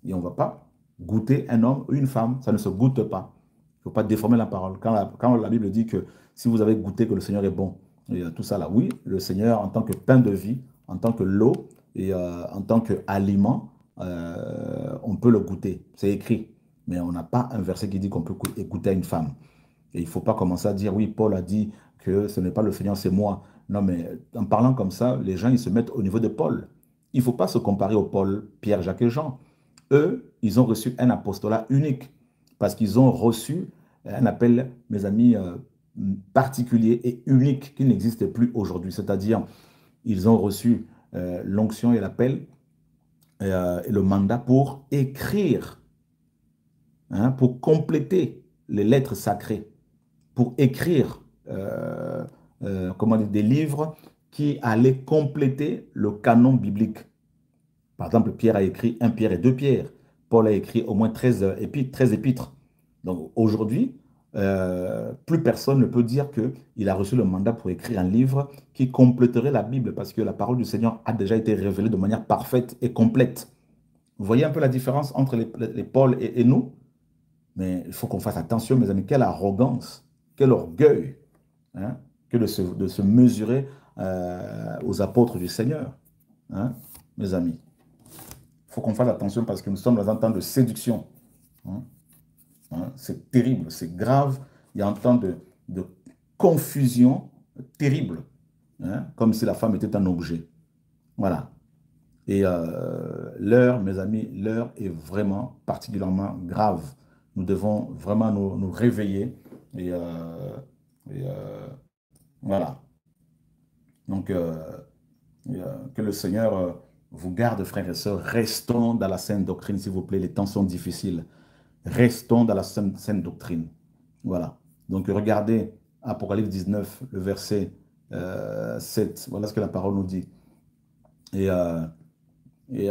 S1: Et on ne va pas goûter un homme ou une femme. Ça ne se goûte pas. Il ne faut pas déformer la parole. Quand la Bible dit que si vous avez goûté que le Seigneur est bon, et tout ça là, oui, le Seigneur en tant que pain de vie, en tant que l'eau et en tant qu'aliment, on peut le goûter. C'est écrit. Mais on n'a pas un verset qui dit qu'on peut goûter à une femme. Et il ne faut pas commencer à dire, oui, Paul a dit que ce n'est pas le Seigneur, c'est moi. Non, mais en parlant comme ça, les gens, ils se mettent au niveau de Paul. Il ne faut pas se comparer au Paul, Pierre, Jacques et Jean. Eux, ils ont reçu un apostolat unique parce qu'ils ont reçu un appel, mes amis, particulier et unique qui n'existe plus aujourd'hui. C'est-à-dire, ils ont reçu l'onction et l'appel et le mandat pour écrire, hein, pour compléter les lettres sacrées, pour écrire comment dire, des livres qui allaient compléter le canon biblique. Par exemple, Pierre a écrit 1 Pierre et 2 Pierre. Paul a écrit au moins 13 épîtres. Donc aujourd'hui, plus personne ne peut dire qu'il a reçu le mandat pour écrire un livre qui compléterait la Bible parce que la parole du Seigneur a déjà été révélée de manière parfaite et complète. Vous voyez un peu la différence entre les Paul et nous? Mais il faut qu'on fasse attention, mes amis. Quelle arrogance! quel orgueil, hein, que de se mesurer aux apôtres du Seigneur, hein, mes amis. Il faut qu'on fasse attention parce que nous sommes dans un temps de séduction. Hein, hein, c'est terrible, c'est grave. Il y a un temps de confusion terrible, hein, comme si la femme était un objet. Voilà. Et l'heure, mes amis, l'heure est vraiment particulièrement grave. Nous devons vraiment nous réveiller. Et, voilà. Donc, que le Seigneur vous garde, frères et sœurs. Restons dans la saine doctrine, s'il vous plaît. Les temps sont difficiles. Restons dans la saine doctrine. Voilà. Donc, regardez Apocalypse 19, le verset 7. Voilà ce que la parole nous dit. Et, et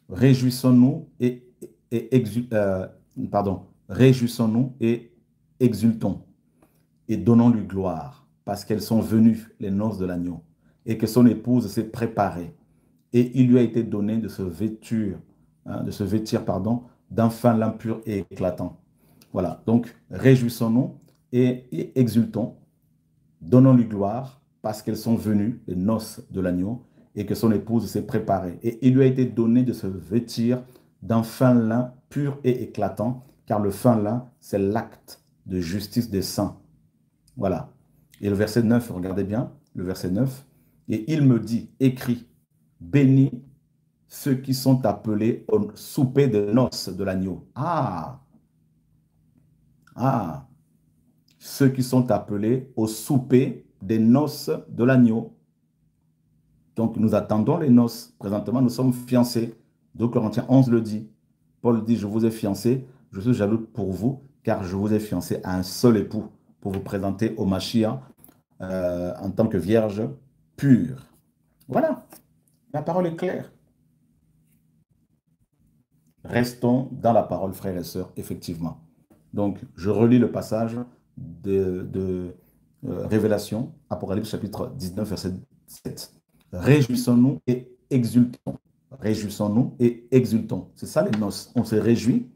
S1: réjouissons-nous réjouissons-nous et exultons et donnons-lui gloire parce qu'elles sont venues, les noces de l'agneau, et que son épouse s'est préparée. Et il lui a été donné de se vêtir, hein, d'un fin lin pur et éclatant. Voilà, donc réjouissons-nous et exultons, donnons-lui gloire parce qu'elles sont venues, les noces de l'agneau, et que son épouse s'est préparée. Et il lui a été donné de se vêtir d'un fin lin pur et éclatant, car le fin lin, c'est l'acte de justice des saints. Voilà. Et le verset 9, regardez bien, le verset 9. Et il me dit, écrit, bénis ceux qui sont appelés au souper de noces de l'agneau. Ah! Ah! Ceux qui sont appelés au souper des noces de l'agneau. Donc, nous attendons les noces. Présentement, nous sommes fiancés. 2 Corinthiens 11 le dit. Paul dit, je vous ai fiancé, je suis jaloux pour vous, car je vous ai fiancé à un seul époux, pour vous présenter au Mashiach en tant que vierge pure. Voilà, la parole est claire. Restons dans la parole, frères et sœurs, effectivement. Donc, je relis le passage de Révélation, Apocalypse chapitre 19, verset 7. Réjouissons-nous et exultons. Réjouissons-nous et exultons. C'est ça les noces. On se réjouit,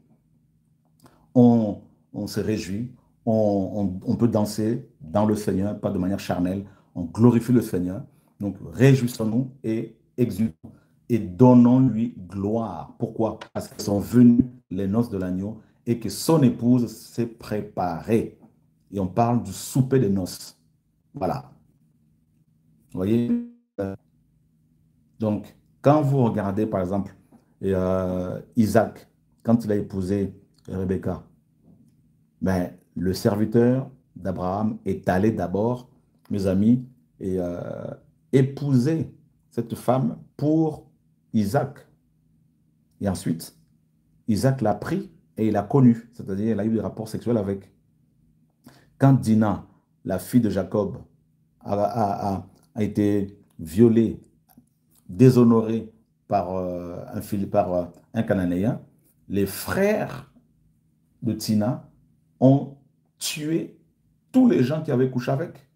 S1: on se réjouit, on peut danser dans le Seigneur, pas de manière charnelle. On glorifie le Seigneur. Donc, réjouissons-nous et exultons. Et donnons-lui gloire. Pourquoi? Parce qu'elles sont venues les noces de l'agneau et que son épouse s'est préparée. Et on parle du souper des noces. Voilà. Vous voyez? Donc, quand vous regardez, par exemple, Isaac, quand il a épousé Rebecca, ben, le serviteur d'Abraham est allé d'abord, mes amis, et épouser cette femme pour Isaac. Et ensuite, Isaac l'a pris et il l'a connu, c'est-à-dire il a eu des rapports sexuels avec. Quand Dina, la fille de Jacob, a été violée, déshonorée par un Cananéen, les frères de Tina ont tué tous les gens qui avaient couché avec.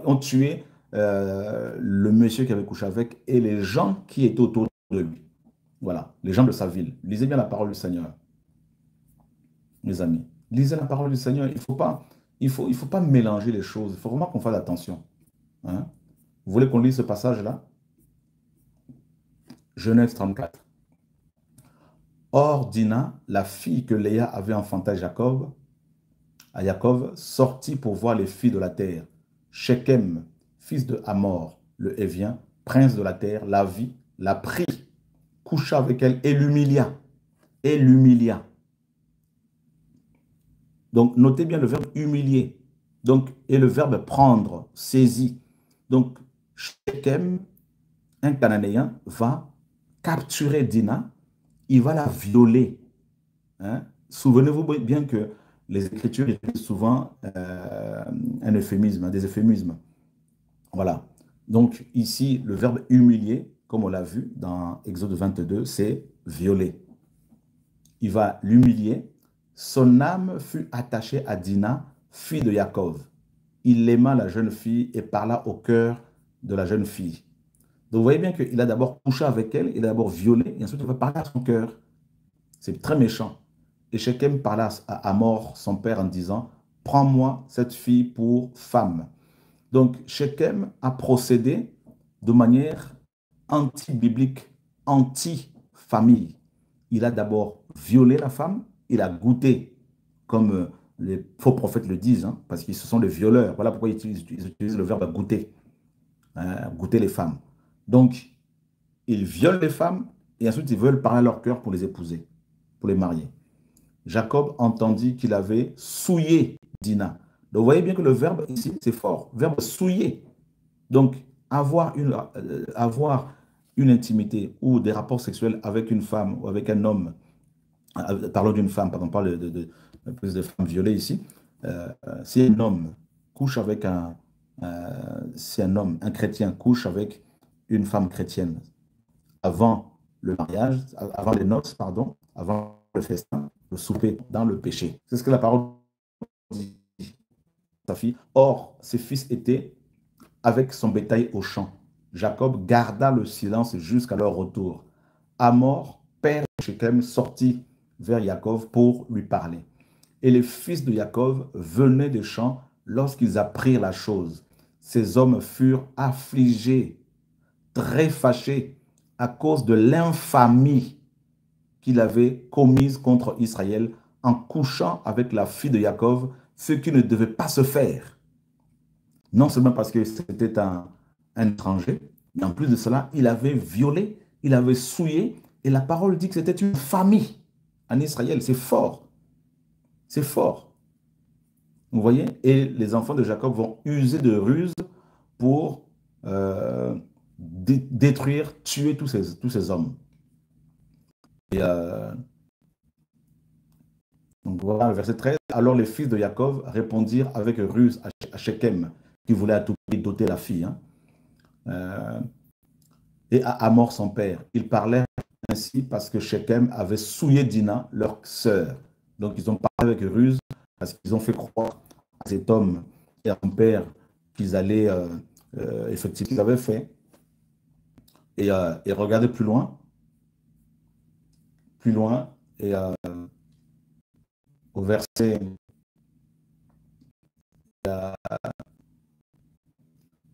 S1: Ont tué le monsieur qui avait couché avec et les gens qui étaient autour de lui. Voilà, les gens de sa ville. Lisez bien la parole du Seigneur, mes amis. Lisez la parole du Seigneur. Il faut pas mélanger les choses. Il faut vraiment qu'on fasse attention. Hein? Vous voulez qu'on lise ce passage-là? Genèse 34. Or, Dina, la fille que Léa avait enfantée à Jacob, sortit pour voir les filles de la terre. Shechem, fils de Hamor, le Hévien, prince de la terre, la vit, la prit, coucha avec elle et l'humilia. Et l'humilia. Donc, notez bien le verbe humilier. Donc, et le verbe prendre, saisir. Donc, Shechem, un Cananéen, va capturer Dina, il va la violer. Hein? Souvenez-vous bien que les Écritures utilisent souvent un euphémisme, des euphémismes. Voilà. Donc, ici, le verbe humilier, comme on l'a vu dans Exode 22, c'est violer. Il va l'humilier. Son âme fut attachée à Dina, fille de Jacob. Il aima la jeune fille et parla au cœur de la jeune fille. Donc, vous voyez bien qu'il a d'abord couché avec elle, il a d'abord violé, et ensuite il va parler à son cœur. C'est très méchant. Et Shechem parla à Hamor, son père, en disant, prends-moi cette fille pour femme. Donc, Shechem a procédé de manière anti-biblique, anti-famille. Il a d'abord violé la femme, il a goûté, comme les faux prophètes le disent, hein, parce qu'ils sont des violeurs. Voilà pourquoi ils utilisent le verbe goûter, hein, goûter les femmes. Donc, ils violent les femmes et ensuite ils veulent parler à leur cœur pour les épouser, pour les marier. Jacob entendit qu'il avait souillé Dina. Donc, vous voyez bien que le verbe ici, c'est fort. Verbe souiller. Donc, avoir une intimité ou des rapports sexuels avec une femme ou avec un homme, parlons d'une femme, pardon, on parle plus de femmes violées ici. Si un homme couche avec si un homme, un chrétien, couche avec une femme chrétienne avant le mariage, avant les noces, pardon, avant le festin, le souper dans le péché. C'est ce que la parole dit. Sa fille. Or, ses fils étaient avec son bétail au champ. Jacob garda le silence jusqu'à leur retour. Hamor, père de Shechem, sortit vers Jacob pour lui parler. Et les fils de Jacob venaient des champs lorsqu'ils apprirent la chose. Ces hommes furent affligés, très fâchés, à cause de l'infamie qu'il avait commise contre Israël en couchant avec la fille de Jacob, ce qui ne devait pas se faire. Non seulement parce que c'était un étranger, mais en plus de cela, il avait violé, il avait souillé, et la parole dit que c'était une famille en Israël. C'est fort. C'est fort. Vous voyez? Et les enfants de Jacob vont user de ruses pour détruire, tuer tous ces hommes. Et donc voilà le verset 13. Alors les fils de Jacob répondirent avec ruse à Shechem, qui voulait à tout prix doter la fille. Hein. Et à Hamor, son père. Ils parlaient ainsi parce que Shechem avait souillé Dina, leur sœur. Donc ils ont parlé avec ruse parce qu'ils ont fait croire à cet homme et à son père qu'ils allaient effectivement, qu'ils avaient fait. Et regardez plus loin, et au verset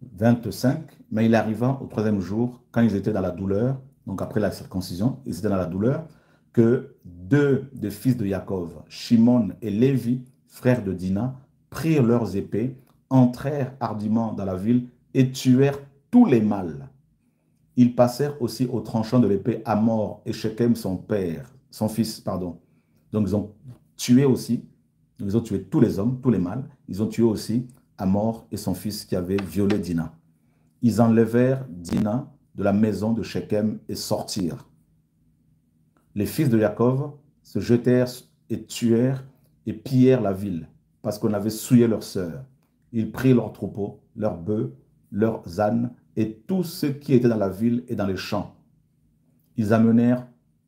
S1: 25, mais il arriva au troisième jour, quand ils étaient dans la douleur, donc après la circoncision, ils étaient dans la douleur, que deux des fils de Jacob, Shimon et Lévi, frères de Dina, prirent leurs épées, entrèrent hardiment dans la ville et tuèrent tous les mâles. Ils passèrent aussi au tranchant de l'épée Hamor et Shechem, son fils, pardon. Donc ils ont tué aussi, ils ont tué tous les hommes, tous les mâles. Ils ont tué aussi Hamor et son fils qui avait violé Dina. Ils enlevèrent Dina de la maison de Shechem et sortirent. Les fils de Jacob se jetèrent et tuèrent et pillèrent la ville parce qu'on avait souillé leur sœur. Ils prirent leurs troupeaux, leurs bœufs, leurs ânes et tout ce qui était dans la ville et dans les champs. Ils amenèrent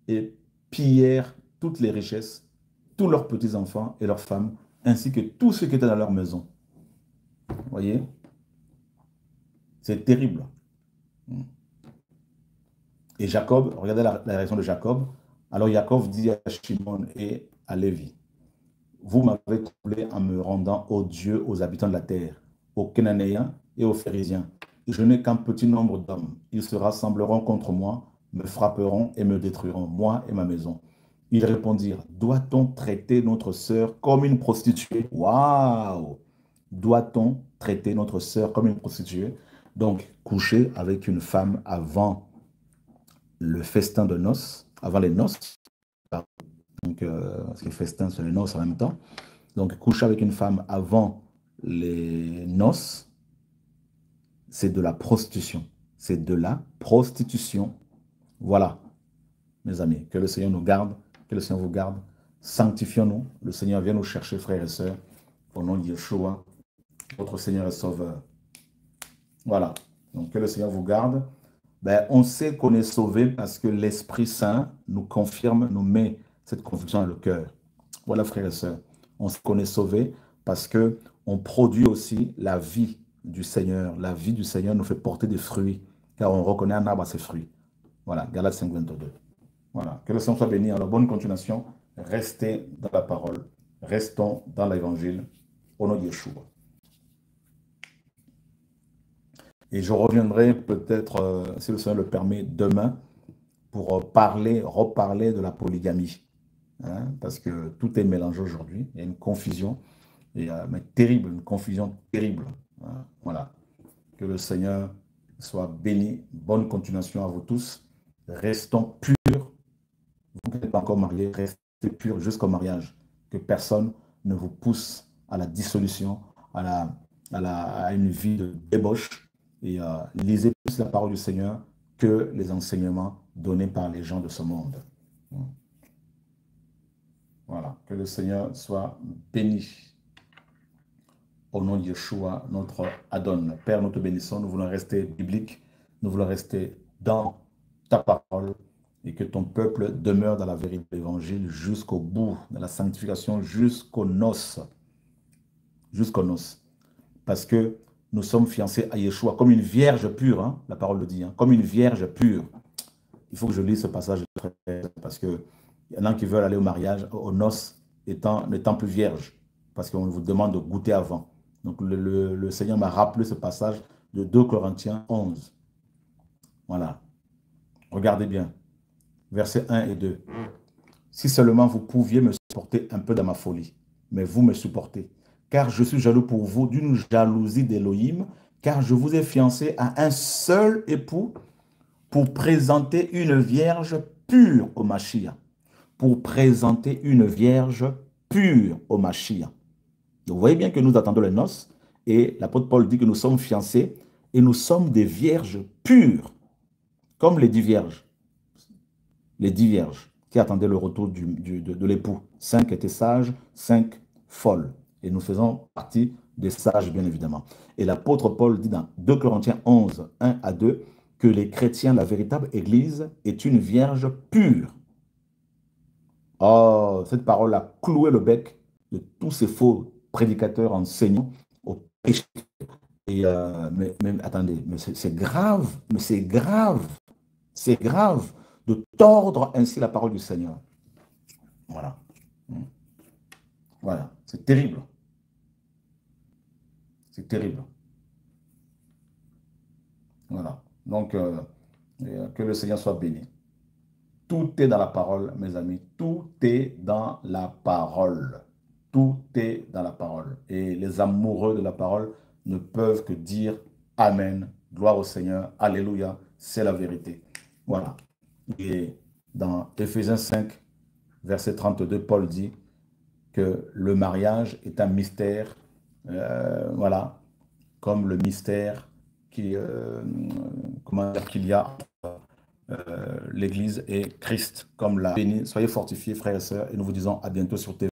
S1: et pillèrent toutes les richesses, tous leurs petits-enfants et leurs femmes, ainsi que tout ce qui était dans leur maison. Vous voyez? C'est terrible. Et Jacob, regardez la réaction de Jacob. Alors Jacob dit à Shimon et à Lévi, vous m'avez troublé en me rendant odieux aux habitants de la terre, aux Cananéens et aux Phérésiens. Je n'ai qu'un petit nombre d'hommes. Ils se rassembleront contre moi, me frapperont et me détruiront, moi et ma maison. Ils répondirent, doit-on traiter notre sœur comme une prostituée? Waouh! Doit-on traiter notre sœur comme une prostituée? Donc, coucher avec une femme avant le festin de noces, avant les noces. Donc, parce que le festin, c'est les noces en même temps. Donc, coucher avec une femme avant les noces, c'est de la prostitution. C'est de la prostitution. Voilà, mes amis. Que le Seigneur nous garde, que le Seigneur vous garde. Sanctifions-nous. Le Seigneur vient nous chercher, frères et sœurs. Au nom de Yeshua, votre Seigneur et Sauveur. Voilà. Donc, que le Seigneur vous garde. Ben, on sait qu'on est sauvé parce que l'Esprit Saint nous confirme, nous met cette conviction dans le cœur. Voilà, frères et sœurs. On sait qu'on est sauvé parce qu'on produit aussi la vie du Seigneur. La vie du Seigneur nous fait porter des fruits, car on reconnaît un arbre à ses fruits. Voilà, Galates 5, 22. Voilà, que le Seigneur soit béni. Alors, bonne continuation restez dans la parole, restons dans l'évangile, au nom de Yeshua. Et je reviendrai peut-être, si le Seigneur le permet, demain, pour reparler de la polygamie. Hein, parce que tout est mélangé aujourd'hui. Il y a une confusion, mais terrible, une confusion terrible. Hein, voilà. Que le Seigneur soit béni. Bonne continuation à vous tous. Restons purs. Vous qui n'êtes pas encore mariés, restez purs jusqu'au mariage. Que personne ne vous pousse à la dissolution, à une vie de débauche. Et lisez plus la parole du Seigneur que les enseignements donnés par les gens de ce monde. Voilà. Que le Seigneur soit béni. Au nom de Yeshua, notre Adon. Père, nous te bénissons. Nous voulons rester bibliques. Nous voulons rester dans ta parole. Et que ton peuple demeure dans la vérité de l'évangile jusqu'au bout, dans la sanctification, jusqu'aux noces. Jusqu'aux noces. Parce que nous sommes fiancés à Yeshua comme une vierge pure, hein, la parole le dit, hein, comme une vierge pure. Il faut que je lise ce passage parce qu'il y en a qui veulent aller au mariage, aux noces, n'étant plus vierge, parce qu'on vous demande de goûter avant. Donc le Seigneur m'a rappelé ce passage de 2 Corinthiens 11. Voilà. Regardez bien. Versets 1 et 2. Si seulement vous pouviez me supporter un peu dans ma folie, mais vous me supportez. Car je suis jaloux pour vous d'une jalousie d'Élohim, car je vous ai fiancé à un seul époux pour présenter une vierge pure au Mashiach. Pour présenter une vierge pure au Mashiach. Vous voyez bien que nous attendons les noces et l'apôtre Paul dit que nous sommes fiancés et nous sommes des vierges pures, comme les 10 vierges. Les 10 vierges qui attendaient le retour de l'époux. 5 étaient sages, 5 folles. Et nous faisons partie des sages, bien évidemment. Et l'apôtre Paul dit dans 2 Corinthiens 11, 1 à 2, que les chrétiens, la véritable Église, est une vierge pure. Oh, cette parole a cloué le bec de tous ces faux prédicateurs enseignants au péché. Et mais attendez, mais c'est grave, c'est grave de tordre ainsi la parole du Seigneur. Voilà. Voilà, c'est terrible. C'est terrible. Voilà. Donc, que le Seigneur soit béni. Tout est dans la parole, mes amis. Tout est dans la parole. Tout est dans la parole. Et les amoureux de la parole ne peuvent que dire Amen. Gloire au Seigneur. Alléluia. C'est la vérité. Voilà. Et dans Éphésiens 5, verset 32, Paul dit que le mariage est un mystère. Voilà. Comme le mystère qu'il y a l'Église et Christ, comme l'a béni. Soyez fortifiés, frères et sœurs, et nous vous disons à bientôt sur TV.